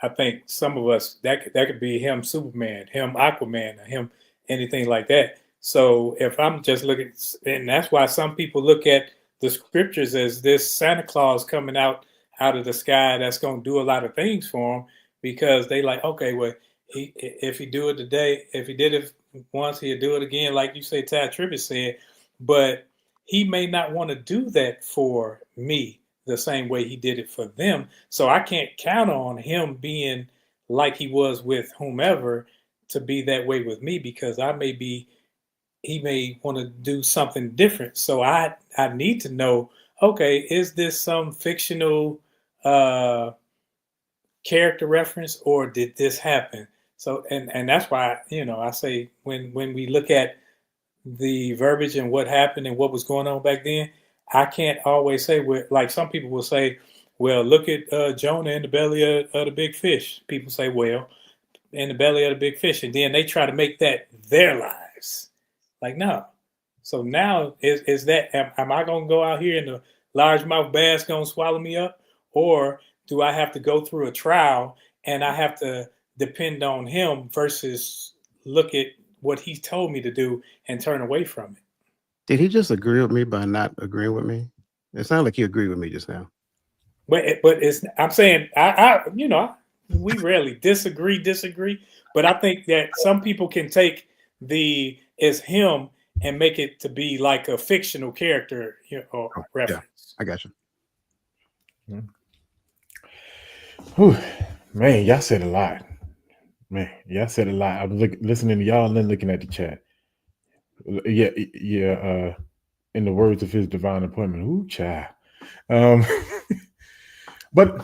I think some of us that could be him, Superman, him, Aquaman, or him, anything like that. So if I'm just looking, and that's why some people look at the scriptures as this Santa Claus coming out of the sky that's going to do a lot of things for him, because they like, okay, well, if he do it today, if he did it once, he'll do it again, like you say, Ty Tribbett said. But he may not want to do that for me, the same way he did it for them. So I can't count on him being like he was with whomever to be that way with me, because he may want to do something different. So I need to know, okay, is this some fictional uh character reference, or did this happen? So and that's why, I say, when we look at the verbiage and what happened and what was going on back then, I can't always say, like some people will say, well, look at Jonah in the belly of the big fish. People say, well, in the belly of the big fish, and then they try to make that their lives. Like, no. So now is that, am I going to go out here and the largemouth bass going to swallow me up, or do I have to go through a trial and I have to depend on him versus look at what he told me to do and turn away from it? Did he just agree with me by not agreeing with me? It sounded like he agreed with me just now. But I'm saying, we rarely disagree, but I think that some people can take it's him and make it to be like a fictional character, or reference. Yeah, I got you. Whew. Man, y'all said a lot. I was listening to y'all and then looking at the chat. Yeah. In the words of his divine appointment, ooh, child. But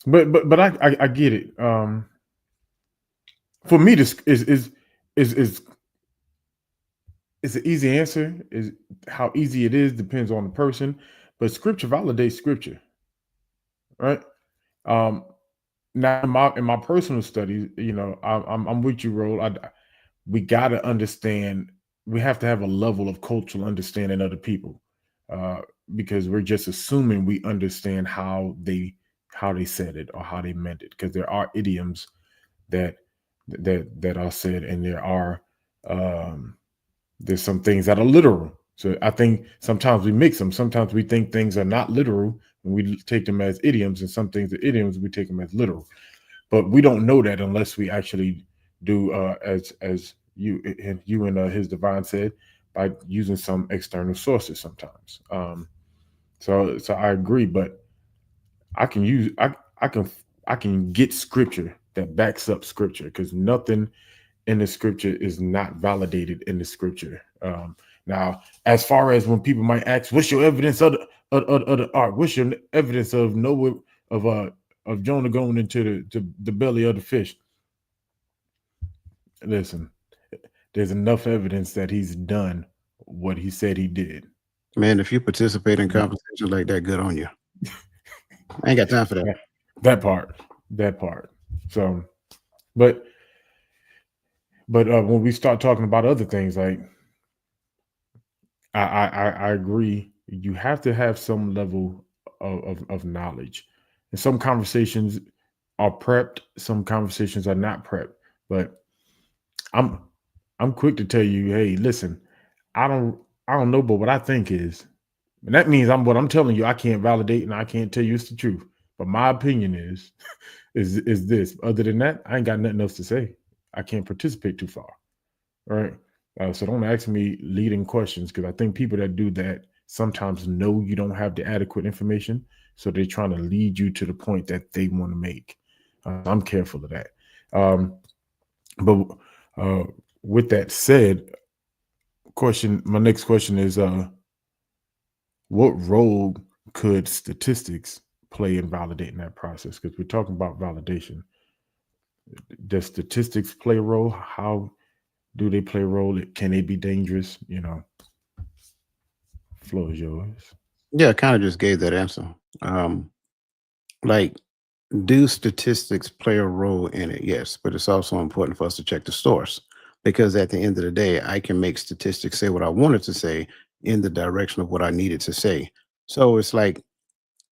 I get it. For me, this is it's an easy answer. Is how easy it is depends on the person, but scripture validates scripture, right? Now in my personal studies, I'm with you, Roll. We got to understand. We have to have a level of cultural understanding of the people, because we're just assuming we understand how they said it or how they meant it, because there are idioms that are said, and there's some things that are literal. So I think sometimes we mix them. Sometimes we think things are not literal and we take them as idioms, and some things are idioms, we take them as literal. But we don't know that unless we actually do, as you and his divine said, by using some external sources sometimes. So I agree, but I can get scripture that backs up scripture, because nothing in the scripture is not validated in the scripture. Now, as far as when people might ask, what's your evidence of the ark? What's your evidence of Noah, of Jonah going into the belly of the fish? Listen, there's enough evidence that he's done what he said he did. Man, if you participate in conversations like that, good on you. I ain't got time for that. That part. So, but when we start talking about other things, like I agree, you have to have some level of knowledge, and some conversations are prepped, some conversations are not prepped. But I'm quick to tell you, hey, listen, I don't know, but what I think is, and that means what I'm telling you, I can't validate and I can't tell you it's the truth. But my opinion is this. Other than that, I ain't got nothing else to say. I can't participate too far. All right. So don't ask me leading questions, because I think people that do that sometimes know you don't have the adequate information. So they're trying to lead you to the point that they want to make. I'm careful of that. But with that said, my next question is, what role could statistics play in validating that process? Because we're talking about validation. Does statistics play a role? How do they play a role? Can they be dangerous? Floor is yours. Yeah, I kind of just gave that answer. Like, do statistics play a role in it? Yes, but it's also important for us to check the source, because at the end of the day, I can make statistics say what I wanted to say in the direction of what I needed to say. So it's like,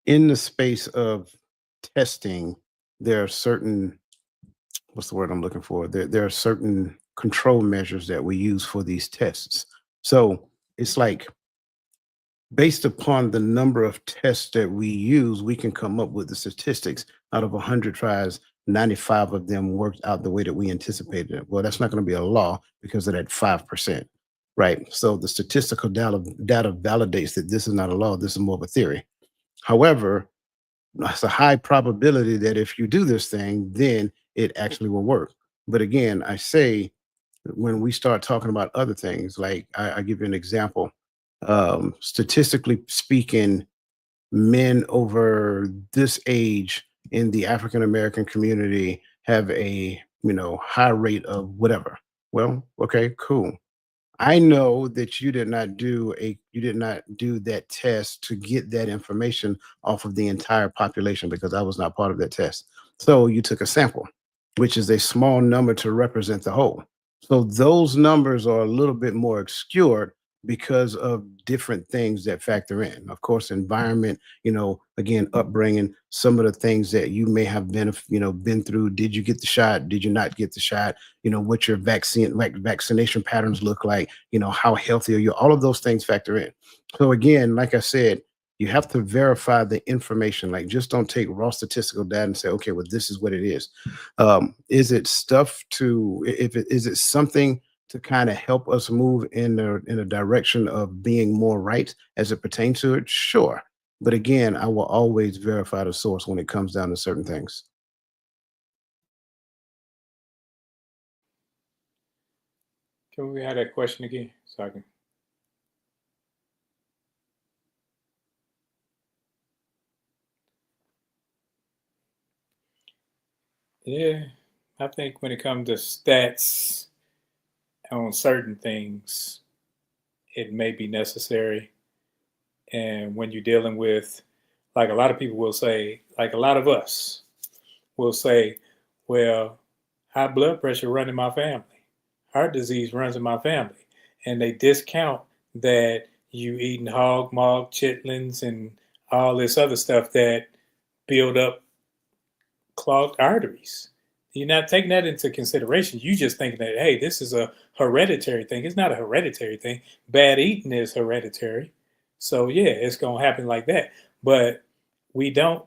in the space of testing, there are certain, what's the word I'm looking for? There are certain control measures that we use for these tests. So it's like, based upon the number of tests that we use, we can come up with the statistics. Out of 100 tries, 95 of them worked out the way that we anticipated it. Well, that's not going to be a law because of that 5%, right? So the statistical data validates that this is not a law. This is more of a theory. However, it's a high probability that if you do this thing, then it actually will work. But again, I say when we start talking about other things, like I give you an example. Statistically speaking, men over this age in the African American community have a high rate of whatever. Well, okay, cool. I know that you did not do that test to get that information off of the entire population because I was not part of that test. So you took a sample, which is a small number to represent the whole. So those numbers are a little bit more obscured because of different things that factor in. Of course, environment, again, upbringing, some of the things that you may have been through. Did you get the shot? Did you not get the shot? What your vaccination patterns look like, how healthy are you? All of those things factor in. So again, like I said, you have to verify the information. Like, just don't take raw statistical data and say, okay, well, this is what it is. Is it stuff to if it is it something to kind of help us move in a direction of being more right as it pertains to it? Sure. But again, I will always verify the source when it comes down to certain things. Can we have that question again? So I can. Yeah, I think when it comes to stats on certain things, it may be necessary. And when you're dealing with, like a lot of people will say, like a lot of us will say, well, high blood pressure runs in my family, heart disease runs in my family. And they discount that you eating hog, mog, chitlins, and all this other stuff that build up clogged arteries. You're not taking that into consideration. You just thinking that, hey, this is a hereditary thing. It's not a hereditary thing. Bad eating is hereditary. So yeah, it's gonna happen like that. But we don't.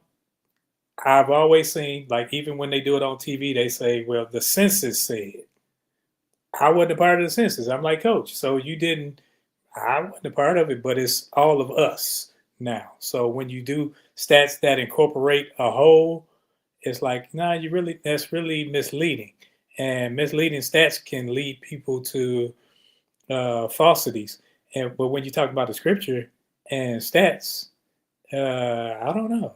I've always seen, like, even when they do it on TV, they say, well, the census said. I wasn't a part of the census. I'm like, coach, so you didn't, I wasn't a part of it, but it's all of us now. So when you do stats that incorporate a whole, it's like, nah, that's really misleading. And misleading stats can lead people to falsities. But when you talk about the scripture and stats, I don't know.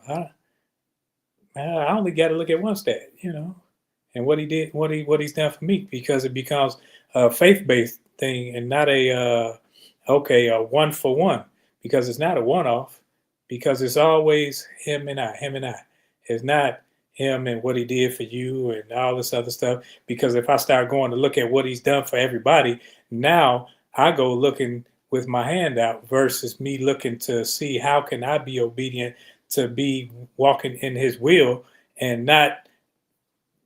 I only got to look at one stat, and what he did, what he's done for me, because it becomes a faith based thing and not a one for one, because it's not a one off, because it's always him and I. It's not him and what he did for you and all this other stuff. Because if I start going to look at what he's done for everybody, now I go looking with my hand out versus me looking to see how can I be obedient to be walking in his will and not,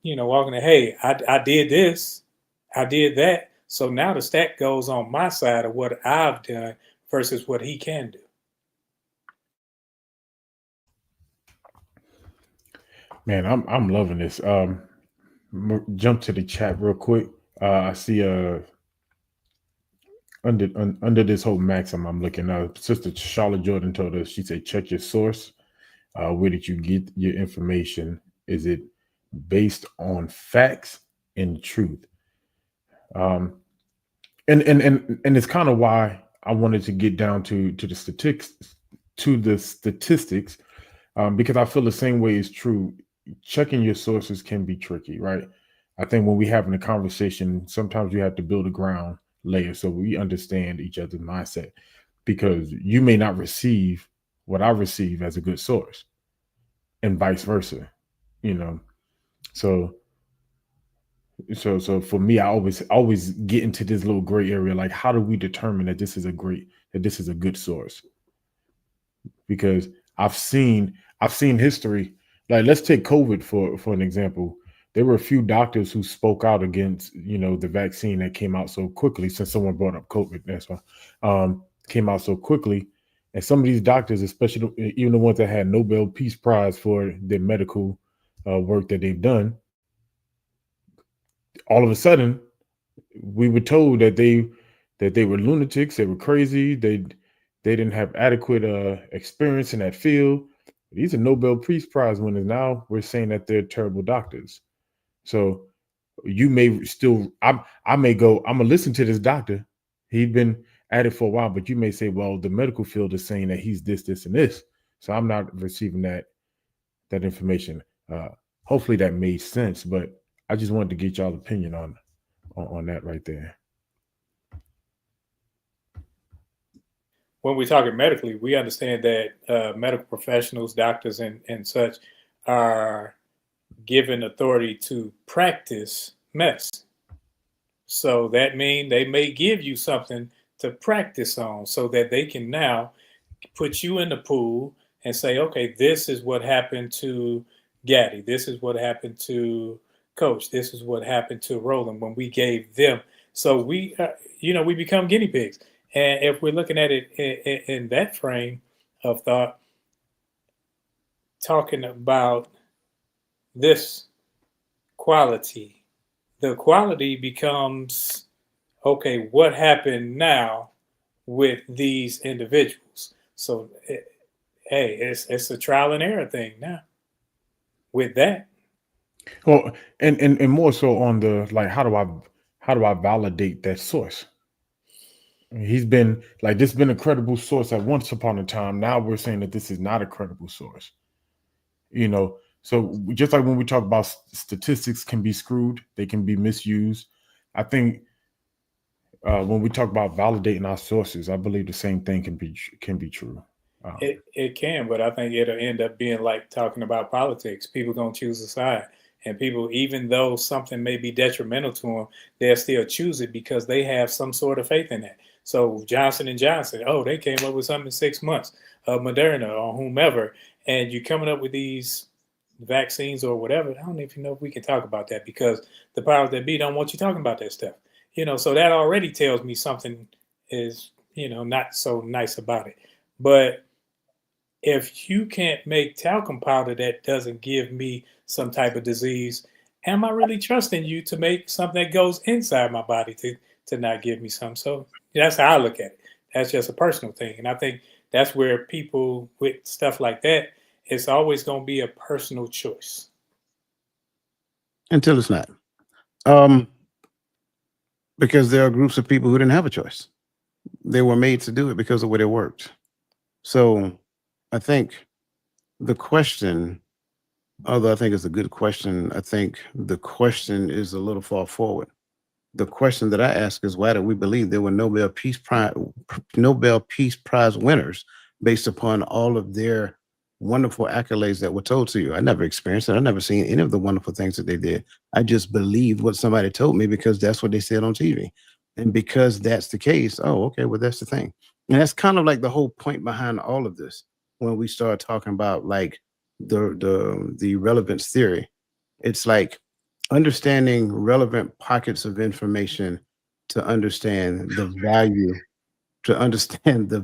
walking in, hey, I did this, I did that. So now the stack goes on my side of what I've done versus what he can do. Man, I'm loving this. Jump to the chat real quick. I see under this whole maxim I'm looking at, Sister Charlotte Jordan told us, she said, check your source. Where did you get your information? Is it based on facts and truth? Um, and it's kind of why I wanted to get down to the statistics, because I feel the same way is true. Checking your sources can be tricky, right? I think when we having a conversation, sometimes you have to build a ground layer so we understand each other's mindset, because you may not receive what I receive as a good source, and vice versa, you know. So so for me, I always get into this little gray area, like how do we determine that this is a good source? Because I've seen history. Like, let's take COVID for an example. There were a few doctors who spoke out against, the vaccine that came out so quickly. Since someone brought up COVID, that's why, came out so quickly. And some of these doctors, especially even the ones that had Nobel Peace Prize for their medical work that they've done, all of a sudden we were told that they were lunatics, they were crazy, they didn't have adequate experience in that field. These are Nobel Peace Prize winners. Now we're saying that they're terrible doctors. So you may still, I may go, I'm gonna listen to this doctor. He'd been at it for a while, but you may say, well, the medical field is saying that he's this, and this. So I'm not receiving that information. Hopefully that made sense, but I just wanted to get y'all's opinion on that right there. When we're talking medically, we understand that medical professionals, doctors, and such are given authority to practice medicine. So that means they may give you something to practice on so that they can now put you in the pool and say, okay, this is what happened to Gaddy. This is what happened to Coach. This is what happened to Roland when we gave them. So we, we become guinea pigs. And if we're looking at it in that frame of thought, talking about this quality, the quality becomes, okay, what happened now with these individuals? So, hey, it's a trial and error thing now with that. Well, and more so on the, like, how do I validate that source? He's been like, this has been a credible source at once upon a time. Now we're saying that this is not a credible source. So just like when we talk about statistics can be screwed, they can be misused. I think when we talk about validating our sources, I believe the same thing can be true. It can, but I think it'll end up being like talking about politics. People gonna choose a side, and people, even though something may be detrimental to them, they'll still choose it because they have some sort of faith in it. So Johnson & Johnson, oh, they came up with something in 6 months. Moderna or whomever, and you're coming up with these vaccines or whatever. I don't even know if we can talk about that because the powers that be don't want you talking about that stuff. So that already tells me something is, not so nice about it. But if you can't make talcum powder that doesn't give me some type of disease, am I really trusting you to make something that goes inside my body to not give me some? So that's how I look at it. That's just a personal thing. And I think that's where people with stuff like that, it's always going to be a personal choice. Until it's not. Because there are groups of people who didn't have a choice. They were made to do it because of what it worked. So I think the question, although I think it's a good question, I think the question is a little far forward. The question that I ask is, why do we believe there were Nobel Peace Prize winners based upon all of their wonderful accolades that were told to you? I never experienced it. I never seen any of the wonderful things that they did. I just believed what somebody told me because that's what they said on TV. And because that's the case, oh, okay, well, that's the thing. And that's kind of like the whole point behind all of this. When we start talking about like the relevance theory, it's like understanding relevant pockets of information to understand the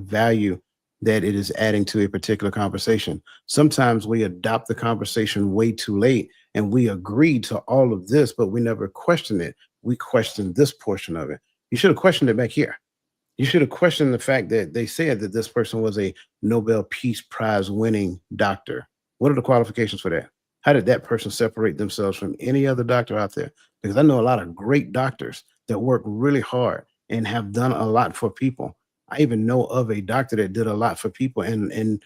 value, that it is adding to a particular conversation. Sometimes we adopt the conversation way too late and we agree to all of this, but we never question it. We question this portion of it. You should have questioned it back here. You should have questioned the fact that they said that this person was a Nobel Peace Prize winning doctor. What are the qualifications for that? How did that person separate themselves from any other doctor out there? Because I know a lot of great doctors that work really hard and have done a lot for people. I even know of a doctor that did a lot for people and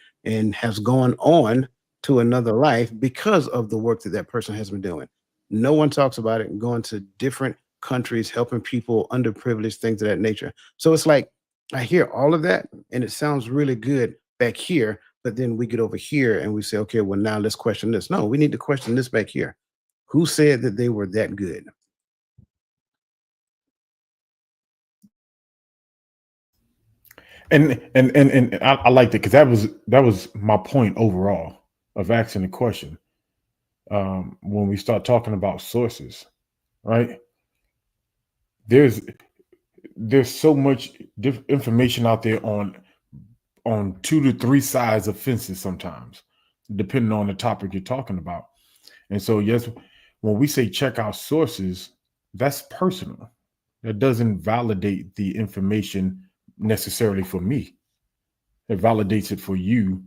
has gone on to another life because of the work that person has been doing. No one talks about it, going to different countries, helping people, underprivileged, things of that nature. So it's like, I hear all of that and it sounds really good back here, but then we get over here and we say, okay, well, now let's question this. No, we need to question this back here. Who said that they were that good? And I liked it because that was my point overall of asking the question. When we start talking about sources, right? There's so much information out there on 2 to 3 sides of fences sometimes, depending on the topic you're talking about. And so, yes, when we say check our sources, that's personal. That doesn't validate the information necessarily for me. It validates it for you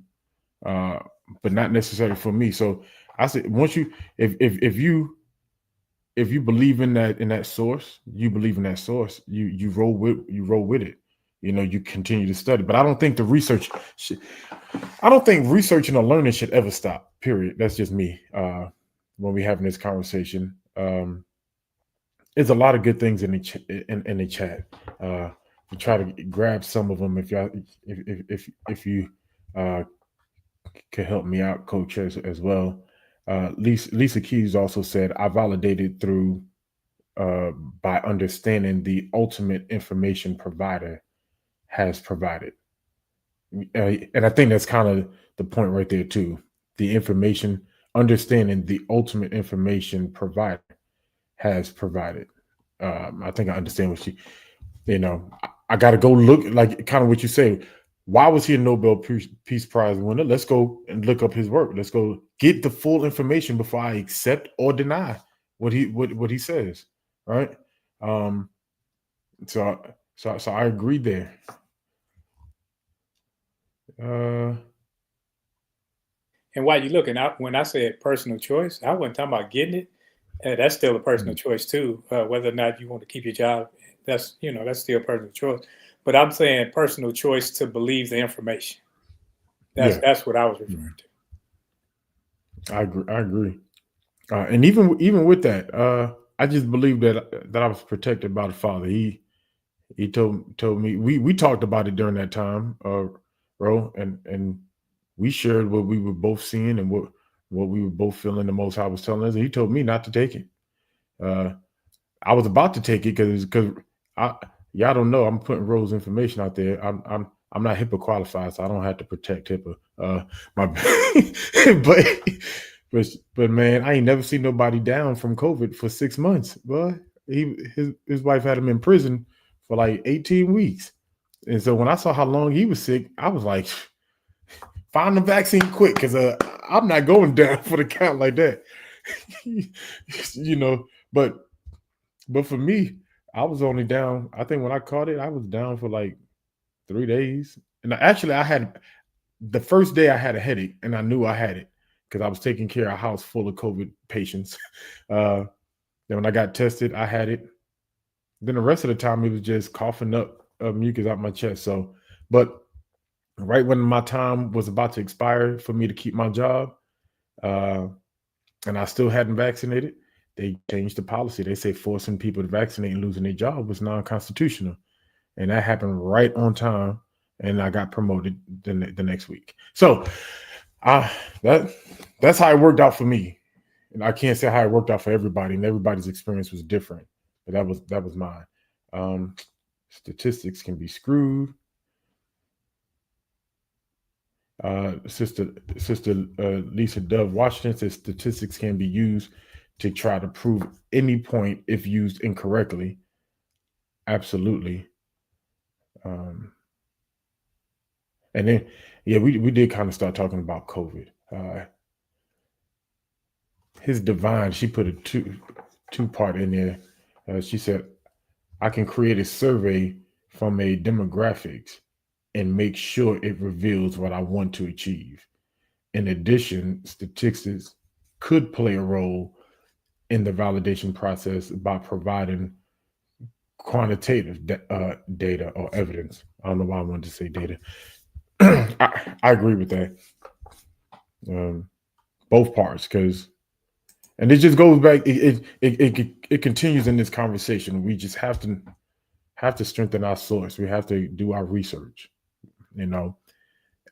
but not necessarily for me. So I said, once you, if you believe in that source, you believe in that source, you roll with it. You continue to study. But I don't think I don't think researching or learning should ever stop. Period. That's just me. When we having this conversation, there's a lot of good things in in the chat. We try to grab some of them. If you could help me out, Coach, as well. Lisa Keys also said, I validated through by understanding the ultimate information provider has provided. And I think that's kind of the point right there, too. The information, understanding the ultimate information provider has provided. I think I understand what I got to go look, like kind of what you say. Why was he a Nobel Peace Prize winner? Let's go and look up his work. Let's go get the full information before I accept or deny what he says. Right. So I agree there. And while you're looking out, when I said personal choice, I wasn't talking about getting it. That's still a personal choice too. Whether or not you want to keep your job, that's still personal choice. But I'm saying personal choice to believe the information. That's what I was referring to. I agree. And even with that, I just believe that I was protected by the Father. He told me, we talked about it during that time, Ro, and we shared what we were both seeing and what we were both feeling. The Most High was telling us, and he told me not to take it. I was about to take it because y'all don't know, I'm putting Ro's information out there. I'm not HIPAA qualified, so I don't have to protect HIPAA. But man, I ain't never seen nobody down from COVID for 6 months. But his wife had him in prison for like 18 weeks. And so when I saw how long he was sick, I was like, find the vaccine quick, because I'm not going down for the count like that. But for me, I was only down, I think when I caught it, I was down for like 3 days. And actually, I had the first day I had a headache, and I knew I had it because I was taking care of a house full of COVID patients. Then when I got tested, I had it. Then the rest of the time, it was just coughing up mucus out my chest. So, but right when my time was about to expire for me to keep my job, and I still hadn't vaccinated, they changed the policy. They say forcing people to vaccinate and losing their job was non-constitutional. And that happened right on time. And I got promoted the next week. So that's how it worked out for me. And I can't say how it worked out for everybody. And everybody's experience was different. But that was mine. Statistics can be screwed. Sister Lisa Dove Washington says statistics can be used to try to prove any point if used incorrectly. Absolutely. And then, we did kind of start talking about COVID. His divine, she put a two part in there. She said, I can create a survey from a demographics and make sure it reveals what I want to achieve. In addition, statistics could play a role in the validation process by providing quantitative data or evidence. I don't know why I wanted to say data. I agree with that. Both parts, and it just goes back. It continues in this conversation. We just have to strengthen our source. We have to do our research, And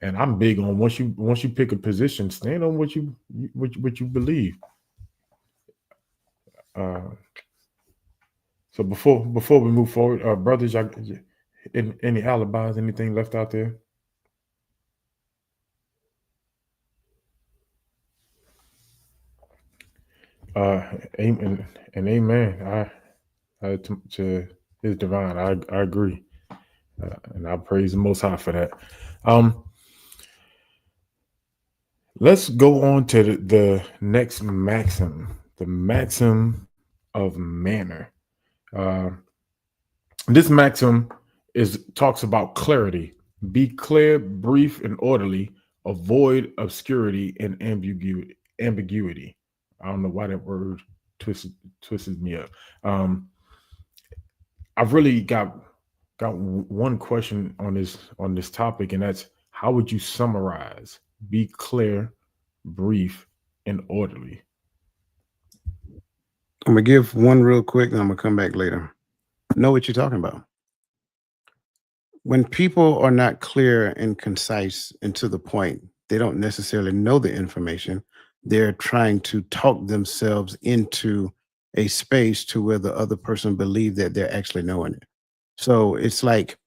I'm big on once you pick a position, stand on what you believe. So before we move forward, brothers, any alibis, anything left out there? Amen and amen. I to his divine. I agree, and I praise the Most High for that. Let's go on to the next maxim, the maxim of manner. This maxim talks about clarity. Be clear, brief, and orderly, avoid obscurity and ambiguity. I don't know why that word twisted me up. I've really got one question on this topic, and that's how would you summarize? Be clear, brief, and orderly. I'm gonna give one real quick, and I'm gonna come back later. Know what you're talking about. When people are not clear and concise and to the point, they don't necessarily know the information. They're trying to talk themselves into a space to where the other person believe that they're actually knowing it. So it's like,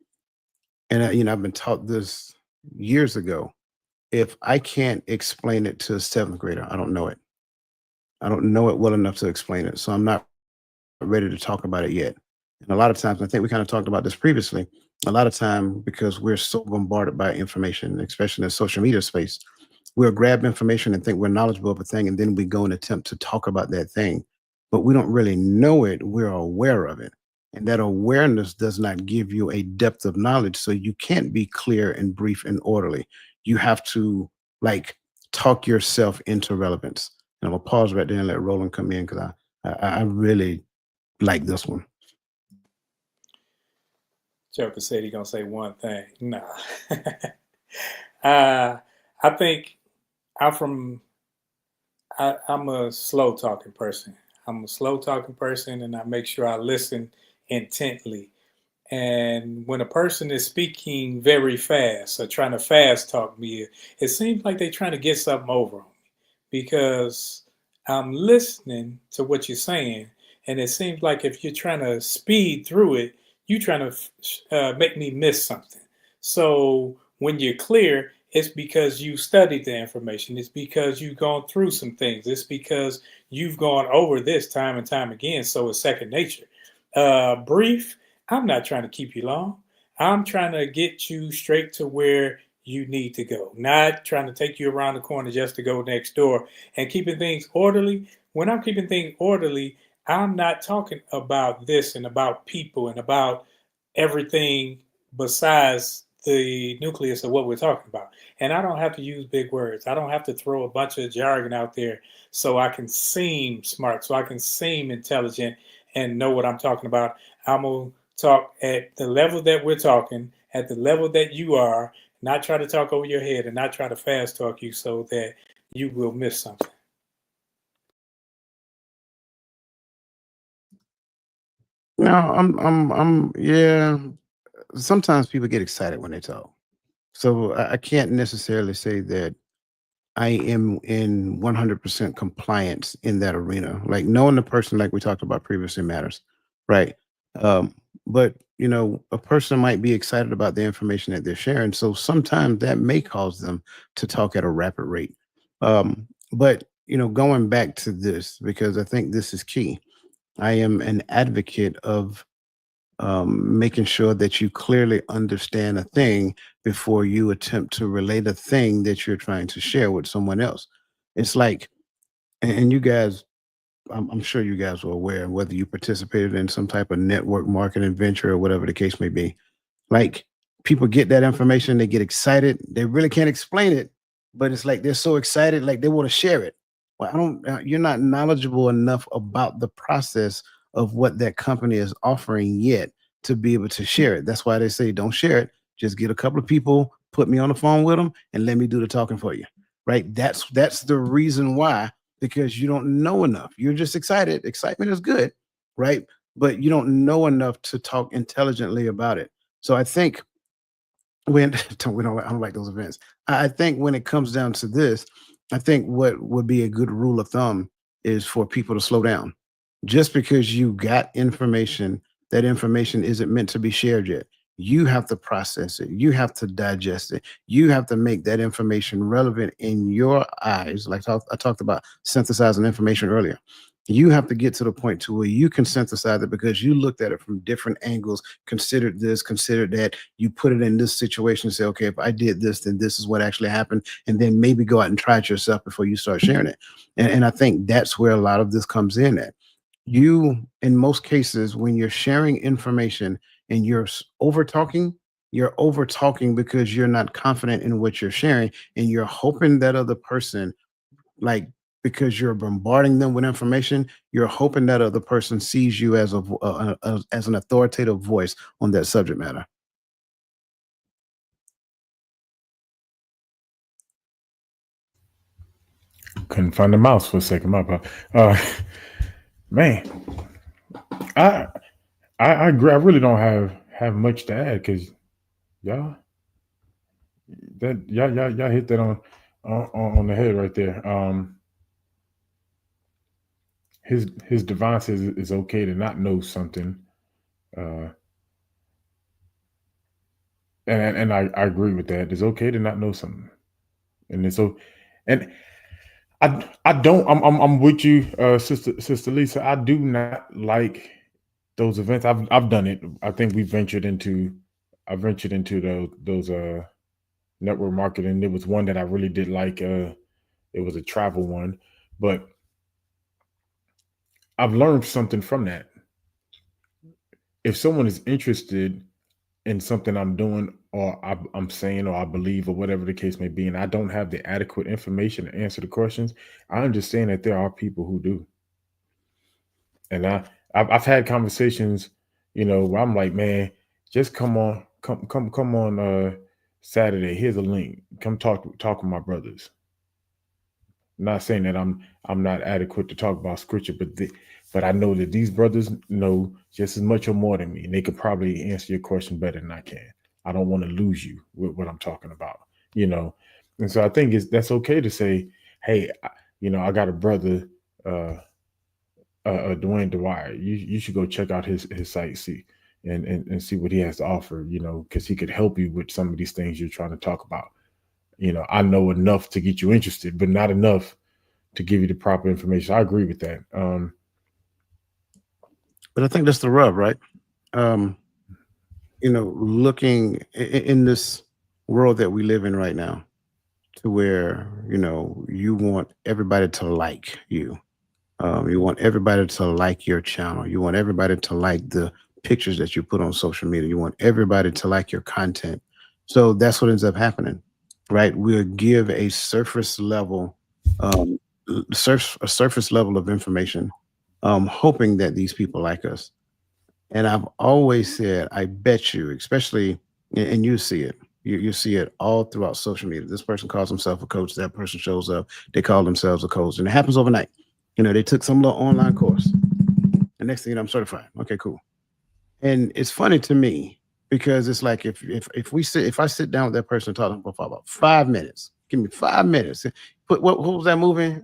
and I've been taught this years ago. If I can't explain it to a seventh grader, I don't know it. I don't know it well enough to explain it. So I'm not ready to talk about it yet. And a lot of times, I think we kind of talked about this previously. A lot of time, because we're so bombarded by information, especially in the social media space, we'll grab information and think we're knowledgeable of a thing, and then we go and attempt to talk about that thing, but we don't really know it. We're aware of it. And that awareness does not give you a depth of knowledge. So you can't be clear and brief and orderly. You have to like talk yourself into relevance. And I'm gonna pause right there and let Roland come in because I really like this one. Joker said he gonna say one thing. Nah. I think I'm a slow talking person. I'm a slow talking person, and I make sure I listen intently. And when a person is speaking very fast or trying to fast talk me, it seems like they're trying to get something over on me because I'm listening to what you're saying. And it seems like if you're trying to speed through it, you're trying to make me miss something. So when you're clear, it's because you studied the information. It's because you've gone through some things. It's because you've gone over this time and time again. So it's second nature. Brief, I'm not trying to keep you long. I'm trying to get you straight to where you need to go, not trying to take you around the corner just to go next door and keeping things orderly. When I'm keeping things orderly, I'm not talking about this and about people and about everything besides the nucleus of what we're talking about. And I don't have to use big words. I don't have to throw a bunch of jargon out there so I can seem smart, so I can seem intelligent and know what I'm talking about. I'm going to talk at the level that we're talking, at the level that you are, not try to talk over your head and not try to fast talk you so that you will miss something. No, yeah. Sometimes people get excited when they talk. So I can't necessarily say that I am in 100% compliance in that arena. Like knowing the person, like we talked about previously, matters, right? But a person might be excited about the information that they're sharing, so sometimes that may cause them to talk at a rapid rate. But going back to this, because I think this is key. I am an advocate of making sure that you clearly understand a thing before you attempt to relate a thing that you're trying to share with someone else. It's like, and you guys, I'm sure you guys are aware, whether you participated in some type of network marketing venture or whatever the case may be. Like people get that information, they get excited, they really can't explain it, but it's like they're so excited, like they want to share it. Well, I don't. You're not knowledgeable enough about the process of what that company is offering yet to be able to share it. That's why they say don't share it. Just get a couple of people, put me on the phone with them, and let me do the talking for you. Right? That's the reason why, because you don't know enough. You're just excited. Excitement is good, right? But you don't know enough to talk intelligently about it. So I think when I don't like those events. I think when it comes down to this, I think what would be a good rule of thumb is for people to slow down. Just because you got information, that information isn't meant to be shared yet. You have to process it. You have to digest it. You have to make that information relevant in your eyes. Like I talked about synthesizing information earlier. You have to get to the point to where you can synthesize it because you looked at it from different angles, considered this, considered that. You put it in this situation and say, okay, if I did this, then this is what actually happened. And then maybe go out and try it yourself before you start sharing it. And I think that's where a lot of this comes in at. You, in most cases, when you're sharing information and you're over talking, You're over talking because you're not confident in what you're sharing, and you're hoping that other person, like, because you're bombarding them with information, you're hoping that other person sees you as as an authoritative voice on that subject matter. Couldn't find the mouse for a second. My bad. Man, I I agree. I really don't have much to add because y'all y'all hit that on the head right there. His device is okay to not know something, uh, and I agree with that. It's okay to not know something, and it's so, and I don't. I'm with you, sister Lisa. I do not like those events. I've done it. I think I ventured into those network marketing. There was one that I really did like. It was a travel one, but I've learned something from that. If someone is interested in something I'm doing or I'm saying or I believe or whatever the case may be, and I don't have the adequate information to answer the questions, I understand that there are people who do. And I've had conversations, where I'm like, man, just come on Saturday. Here's a link. Come talk with my brothers. Not saying that I'm not adequate to talk about scripture, but I know that these brothers know just as much or more than me, and they could probably answer your question better than I can. I don't want to lose you with what I'm talking about, you know. And so I think that's okay to say, hey, I got a brother, Dwayne Dwyer. You should go check out his site, see and see what he has to offer, because he could help you with some of these things you're trying to talk about. I know enough to get you interested, but not enough to give you the proper information. I agree with that. But I think that's the rub, right? Um, Looking in this world that we live in right now, to where you want everybody to like you. You want everybody to like your channel. You want everybody to like the pictures that you put on social media. You want everybody to like your content. So that's what ends up happening, right? We'll give a surface level, um, a surface level of information, hoping that these people like us. And I've always said, I bet you, especially, and you see it, you see it all throughout social media. This person calls himself a coach. That person shows up. They call themselves a coach, and it happens overnight. They took some little online course. The next thing you know, I'm certified. Okay, cool. And it's funny to me because it's like if I sit down with that person and talk to them for about 5 minutes, give me 5 minutes. Put what was that movie?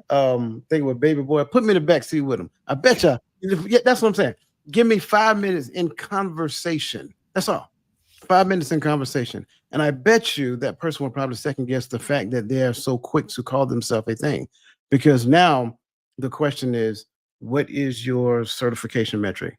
Think with Baby Boy. Put me in the back seat with him. I bet you. Yeah, that's what I'm saying. Give me 5 minutes in conversation. That's all. 5 minutes in conversation. And I bet you that person will probably second guess the fact that they are so quick to call themselves a thing. Because now the question is, what is your certification metric?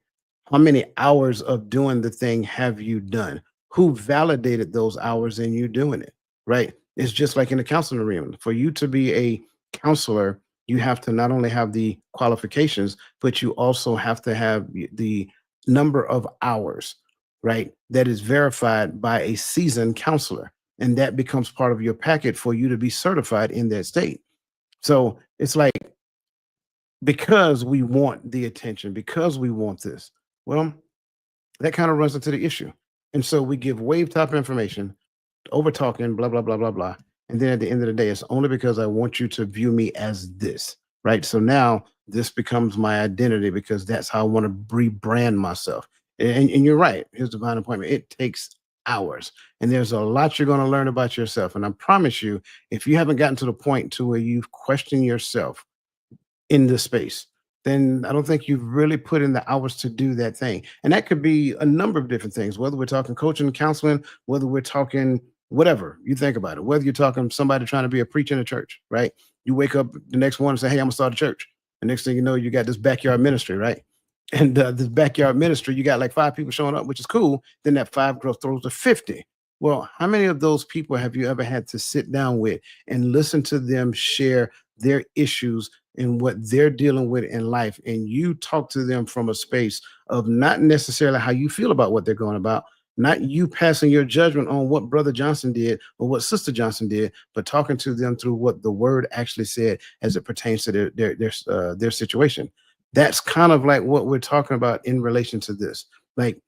How many hours of doing the thing have you done? Who validated those hours in you doing it? Right? It's just like in the counseling arena. For you to be a counselor, you have to not only have the qualifications, but you also have to have the number of hours, right? That is verified by a seasoned counselor. And that becomes part of your packet for you to be certified in that state. So it's like, because we want the attention, because we want this, well, that kind of runs into the issue. And so we give wave top information, over talking, blah, blah, blah, blah, blah. And then at the end of the day, it's only because I want you to view me as this, right? So now this becomes my identity because that's how I want to rebrand myself. And you're right. Here's divine appointment. It takes hours. And there's a lot you're going to learn about yourself. And I promise you, if you haven't gotten to the point to where you've questioned yourself in the space, then I don't think you've really put in the hours to do that thing. And that could be a number of different things, whether we're talking coaching and counseling, whether we're talking whatever you think about it, whether you're talking somebody trying to be a preacher in a church, right? You wake up the next morning and say, hey, I'm gonna start a church. The next thing you know, you got this backyard ministry, right? And this backyard ministry, you got like 5 people showing up, which is cool. Then that 5 grows throws to 50. Well, how many of those people have you ever had to sit down with and listen to them share their issues and what they're dealing with in life? And you talk to them from a space of not necessarily how you feel about what they're going about, not you passing your judgment on what Brother Johnson did or what Sister Johnson did, but talking to them through what the word actually said as it pertains to their situation. That's kind of like what we're talking about in relation to this. Like,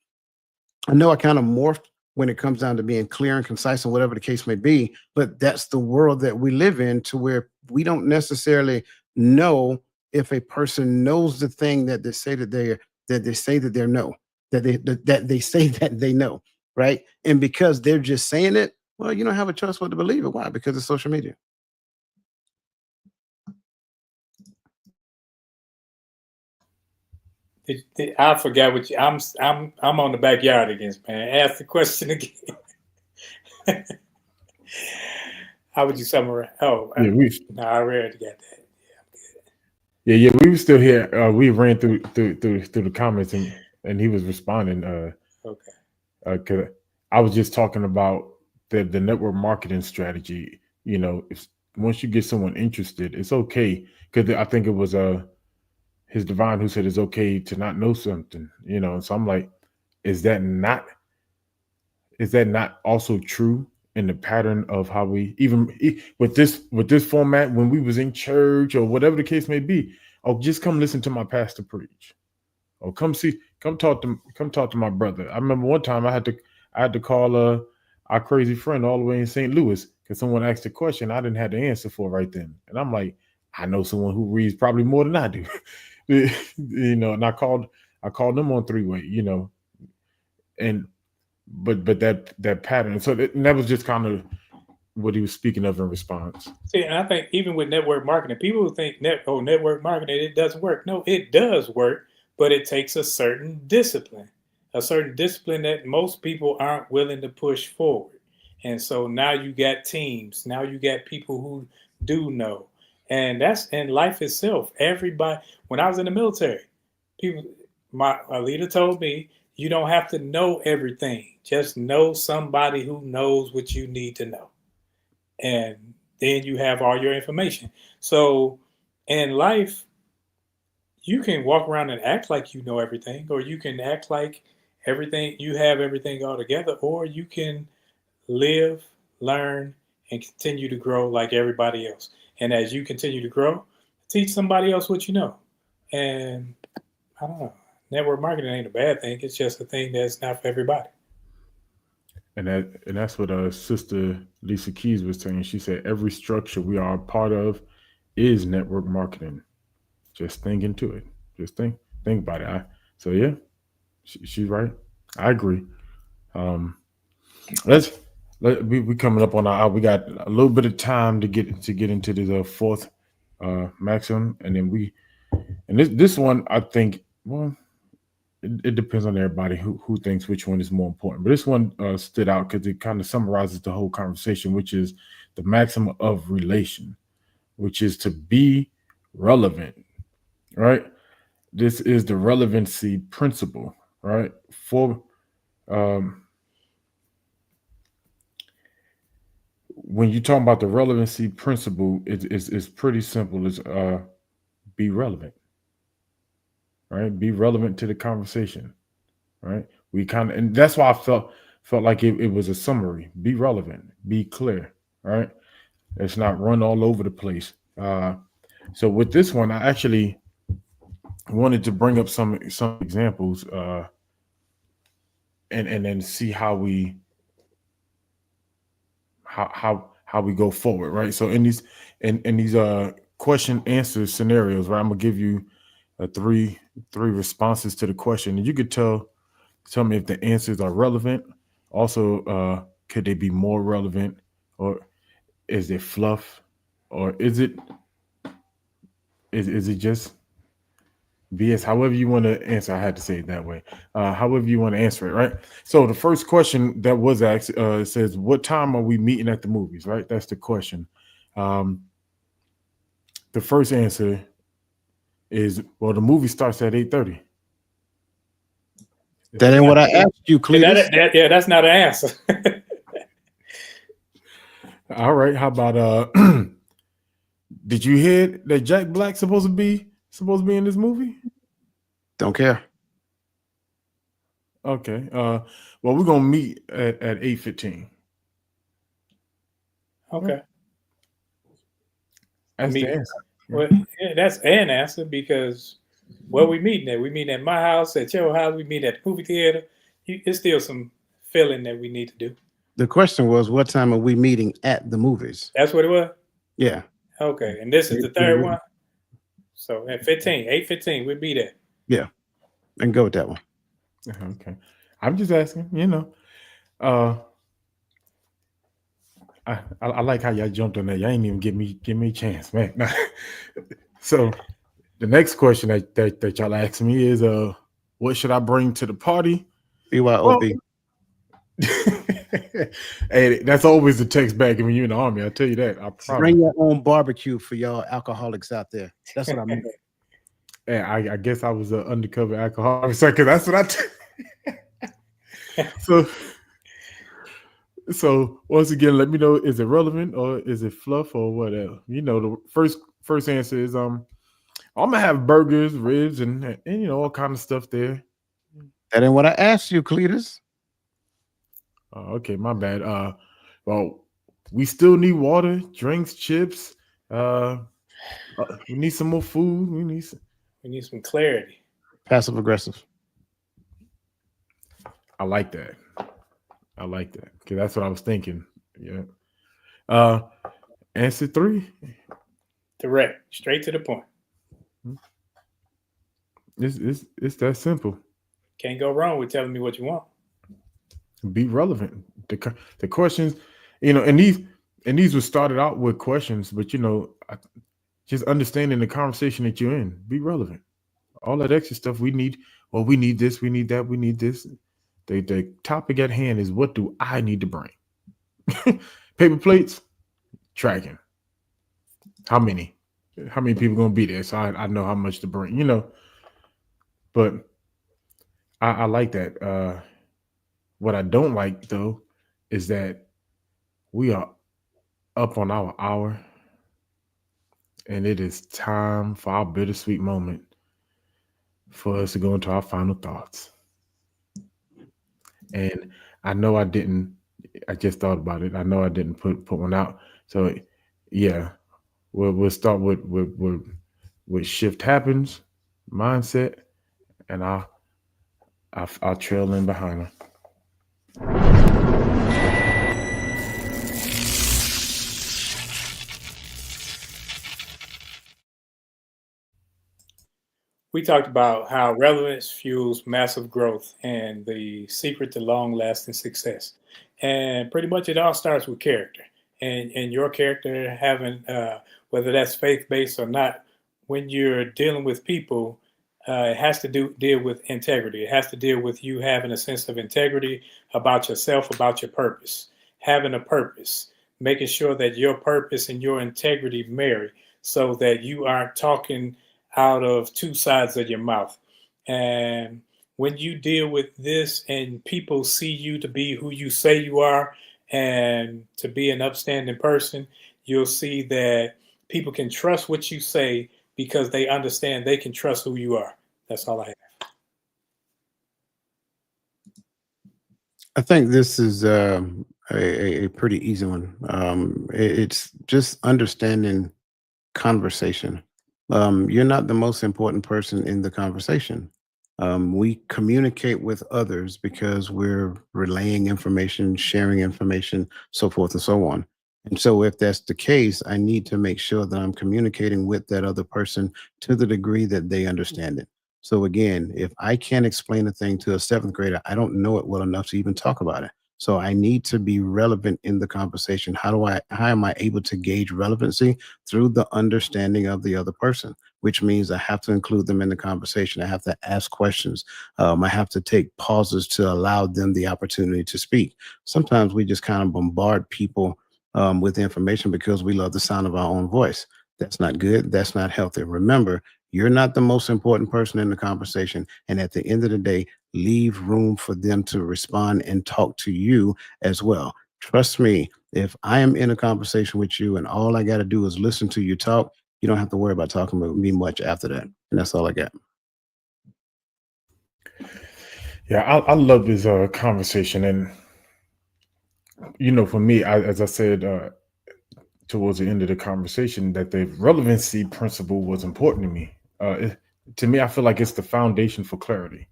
I know I kind of morphed when it comes down to being clear and concise and whatever the case may be, but that's the world that we live in, to where we don't necessarily know if a person knows the thing that they say that they say that they know, that they say that they know, right? And because they're just saying it, well, you don't have a choice but to believe it. Why? Because it's social media. I forgot what you. I'm on the backyard again, man. Ask the question again. How would you summarize? Oh, Yeah, no, I already got that. Yeah, we were still here. We ran through the comments, and he was responding. Okay. Cause I was just talking about the network marketing strategy. You know, if once you get someone interested, it's okay. Because I think it was his divine who said it's okay to not know something. You know, and so I'm like, is that not also true in the pattern of how we even with this format when we was in church or whatever the case may be? Oh, just come listen to my pastor preach. Oh, come talk to my brother. I remember one time I had to call our crazy friend all the way in St. Louis because someone asked a question I didn't have the answer for right then, and I'm like, I know someone who reads probably more than I do, you know. And I called them on three-way, you know, and but that pattern. So that was just kind of what he was speaking of in response. See, and I think even with network marketing, people who think network marketing, it doesn't work. No, it does work, but it takes a certain discipline that most people aren't willing to push forward. And so now you got teams, now you got people who do know. And that's in life itself. Everybody, when I was in the military, my leader told me, you don't have to know everything. Just know somebody who knows what you need to know. And then you have all your information. So in life, you can walk around and act like you know everything, or you can act like you have everything all together, or you can live, learn, and continue to grow like everybody else. And as you continue to grow, teach somebody else what you know. And I don't know, network marketing ain't a bad thing. It's just a thing that's not for everybody. And that's what Sister Lisa Keys was saying. She said every structure we are a part of is network marketing. Just think into it. Just think about it. So yeah, she's right. I agree. We coming up on our. We got a little bit of time to get into the fourth maximum, and then this one I think, well, it depends on everybody who thinks which one is more important. But this one stood out because it kind of summarizes the whole conversation, which is the maximum of relation, which is to be relevant, right? This is the relevancy principle, right? For when you talk about the relevancy principle, it's pretty simple. It's be relevant, right? Be relevant to the conversation, right? We kind of, and that's why I felt like it was a summary. Be relevant, be clear, right? Let's not run all over the place. So with this one, I actually wanted to bring up some examples, and then see how we go forward, right? So in these question answer scenarios, right? I'm gonna give you three responses to the question, and you could tell me if the answers are relevant. Also, could they be more relevant, or is it fluff, or is it just BS? However you want to answer, I had to say it that way. However you want to answer it, right? So the first question that was asked says, "What time are we meeting at the movies?" Right? That's the question. The first answer is, well, the movie starts at 8:30. That ain't what I asked you, Cletus. That's not an answer. All right. How about did you hear that Jack Black's supposed to be in this movie? Don't care. Okay. Well, we're gonna meet at 8:15. Okay. That's the Meet. answer. Well, yeah, that's an answer because where we meeting at? We meet at my house, at your house. We meet at the movie theater. It's still some filling that we need to do. The question was, what time are we meeting at the movies? That's what it was. Yeah. Okay, and this is the third one. So at 8:15, we'll be there. Yeah. And go with that one. Okay. I'm just asking, I like how y'all jumped on that. Y'all ain't even give me a chance, man. So the next question that y'all asked me is what should I bring to the party? BYOB. Hey, that's always the text back when you're in the army. I'll tell you that. I promise. Bring your own barbecue for y'all alcoholics out there. That's what I mean. And I guess I was an undercover alcoholic, because that's what So once again, let me know, is it relevant or is it fluff or whatever? The first answer is I'm gonna have burgers, ribs, and all kind of stuff there. That ain't what I asked you, Cletus. Okay, my bad. Well, we still need water, drinks, chips. We need some more food. We need some clarity. Passive aggressive. I like that. Okay, that's what I was thinking. Yeah. Answer 3. Direct, straight to the point. It's that simple. Can't go wrong with telling me what you want. Be relevant. The questions, and these were started out with questions, but just understanding the conversation that you're in. Be relevant. All that extra stuff we need. Well, we need this. We need that. We need this. The topic at hand is, what do I need to bring? Paper plates, tracking. How many people gonna be there? So I know how much to bring, But I like that. What I don't like though is that we are up on our hour, and it is time for our bittersweet moment for us to go into our final thoughts. And I know I just thought about it. I know I didn't put one out. So yeah, we'll start with shift happens, mindset, and I'll trail in behind her. We talked about how relevance fuels massive growth and the secret to long-lasting success. And pretty much it all starts with character. And your character having, whether that's faith-based or not, when you're dealing with people, it has to deal with integrity. It has to deal with you having a sense of integrity about yourself, about your purpose, having a purpose, making sure that your purpose and your integrity marry, so that you aren't talking out of two sides of your mouth. And when you deal with this and people see you to be who you say you are and to be an upstanding person, you'll see that people can trust what you say because they understand they can trust who you are. That's all I have. I think this is a pretty easy one. It's just understanding conversation. You're not the most important person in the conversation. We communicate with others because we're relaying information, sharing information, so forth and so on. And so if that's the case, I need to make sure that I'm communicating with that other person to the degree that they understand it. So again, if I can't explain a thing to a 7th grader, I don't know it well enough to even talk about it. So I need to be relevant in the conversation. How am I able to gauge relevancy? Through the understanding of the other person, which means I have to include them in the conversation. I have to ask questions. I have to take pauses to allow them the opportunity to speak. Sometimes we just kind of bombard people with information because we love the sound of our own voice. That's not good. That's not healthy. Remember, you're not the most important person in the conversation. And at the end of the day, leave room for them to respond and talk to you as well. Trust me, if I am in a conversation with you and all I got to do is listen to you talk, you don't have to worry about talking with me much after that. And that's all I got. Yeah, I love this conversation, and for me, as I said towards the end of the conversation, that the relevancy principle was important to me. To me, I feel like it's the foundation for clarity.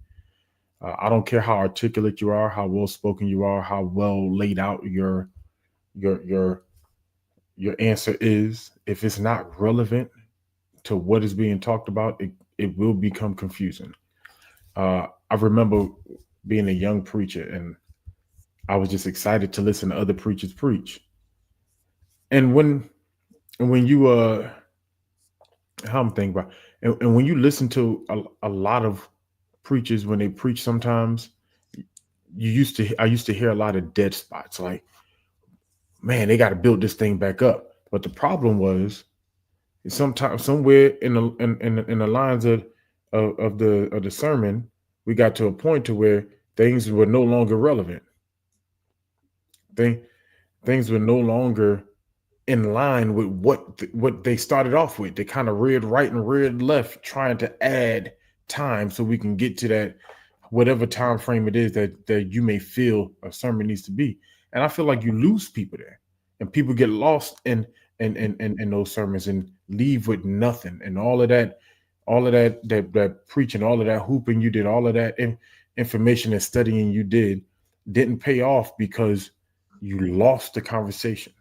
I don't care how articulate you are, how well spoken you are, how well laid out your your your answer is. If it's not relevant to what is being talked about, it will become confusing. I remember being a young preacher, and I was just excited to listen to other preachers preach. And when you how I'm thinking about, and when you listen to a lot of preachers when they preach, sometimes I used to hear a lot of dead spots, like, man, they got to build this thing back up. But the problem was, sometimes somewhere in the lines of the sermon, we got to a point to where things were no longer relevant. Thing Things were no longer in line with what they started off with. They kind of read right and read left, trying to add time so we can get to that whatever time frame it is that you may feel a sermon needs to be. And I feel like you lose people there, and people get lost in those sermons and leave with nothing. And all of that preaching, all of that hooping you did, all of that information and studying you didn't pay off because you lost the conversation.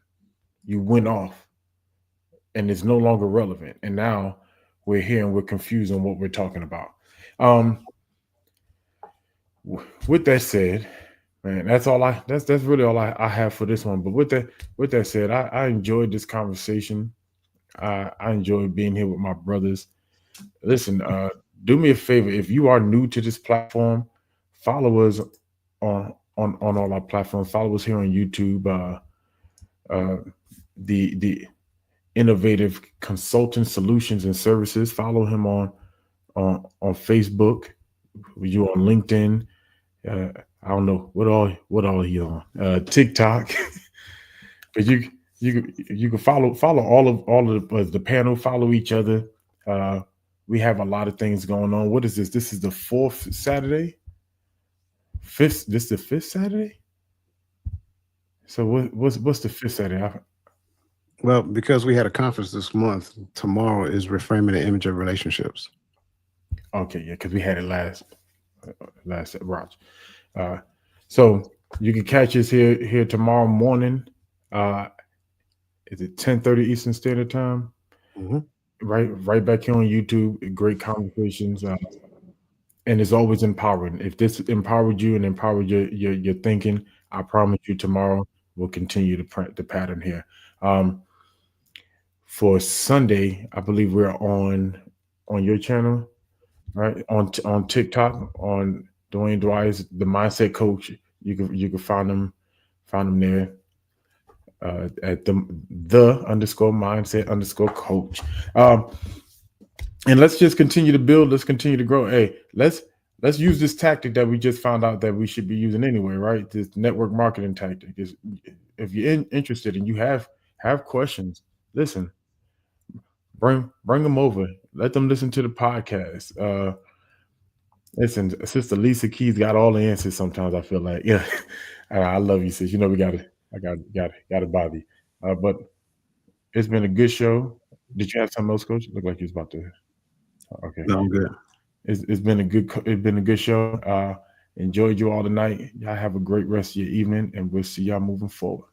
You went off, and it's no longer relevant. And now we're here and we're confused on what we're talking about. Um, with that said, man, that's really all I have for this one. But with that said, I enjoyed this conversation. I enjoyed being here with my brothers. Listen, do me a favor. If you are new to this platform, follow us on all our platforms. Follow us here on YouTube. The Innovative Consulting Solutions and Services. Follow him on Facebook. You on LinkedIn. Uh, I don't know what all he on. TikTok. But you can follow all of the panel. Follow each other. Uh, we have a lot of things going on. What is this? This is the fourth Saturday. Fifth. This the fifth Saturday. So what's the fifth Saturday? Well, because we had a conference this month, tomorrow is reframing the image of relationships. Okay, yeah, because we had it last Raj. Uh, so you can catch us here tomorrow morning. Uh, is it 10:30 Eastern Standard Time? hmm Right back here on YouTube. Great conversations, and it's always empowering. If this empowered you and empowered your thinking, I promise you tomorrow we'll continue the pattern here. Um, for Sunday, I believe we're on your channel, right? On TikTok, on Dwayne Dwyer's the Mindset Coach. You can find them there at the underscore mindset underscore coach. Um, and let's just continue to build. Let's continue to grow. Hey, let's use this tactic that we just found out that we should be using anyway, right? This network marketing tactic is, if you're interested and you have questions, listen, bring them over. Let them listen to the podcast. Listen, Sister Lisa Keys got all the answers. Sometimes I feel like, yeah, I love you, sis. You know we gotta bother you. But it's been a good show. Did you have something else, Coach? Look like you was about to. Okay, No, I'm good. it's been a good show. Enjoyed you all tonight. Y'all have a great rest of your evening, and we'll see y'all moving forward.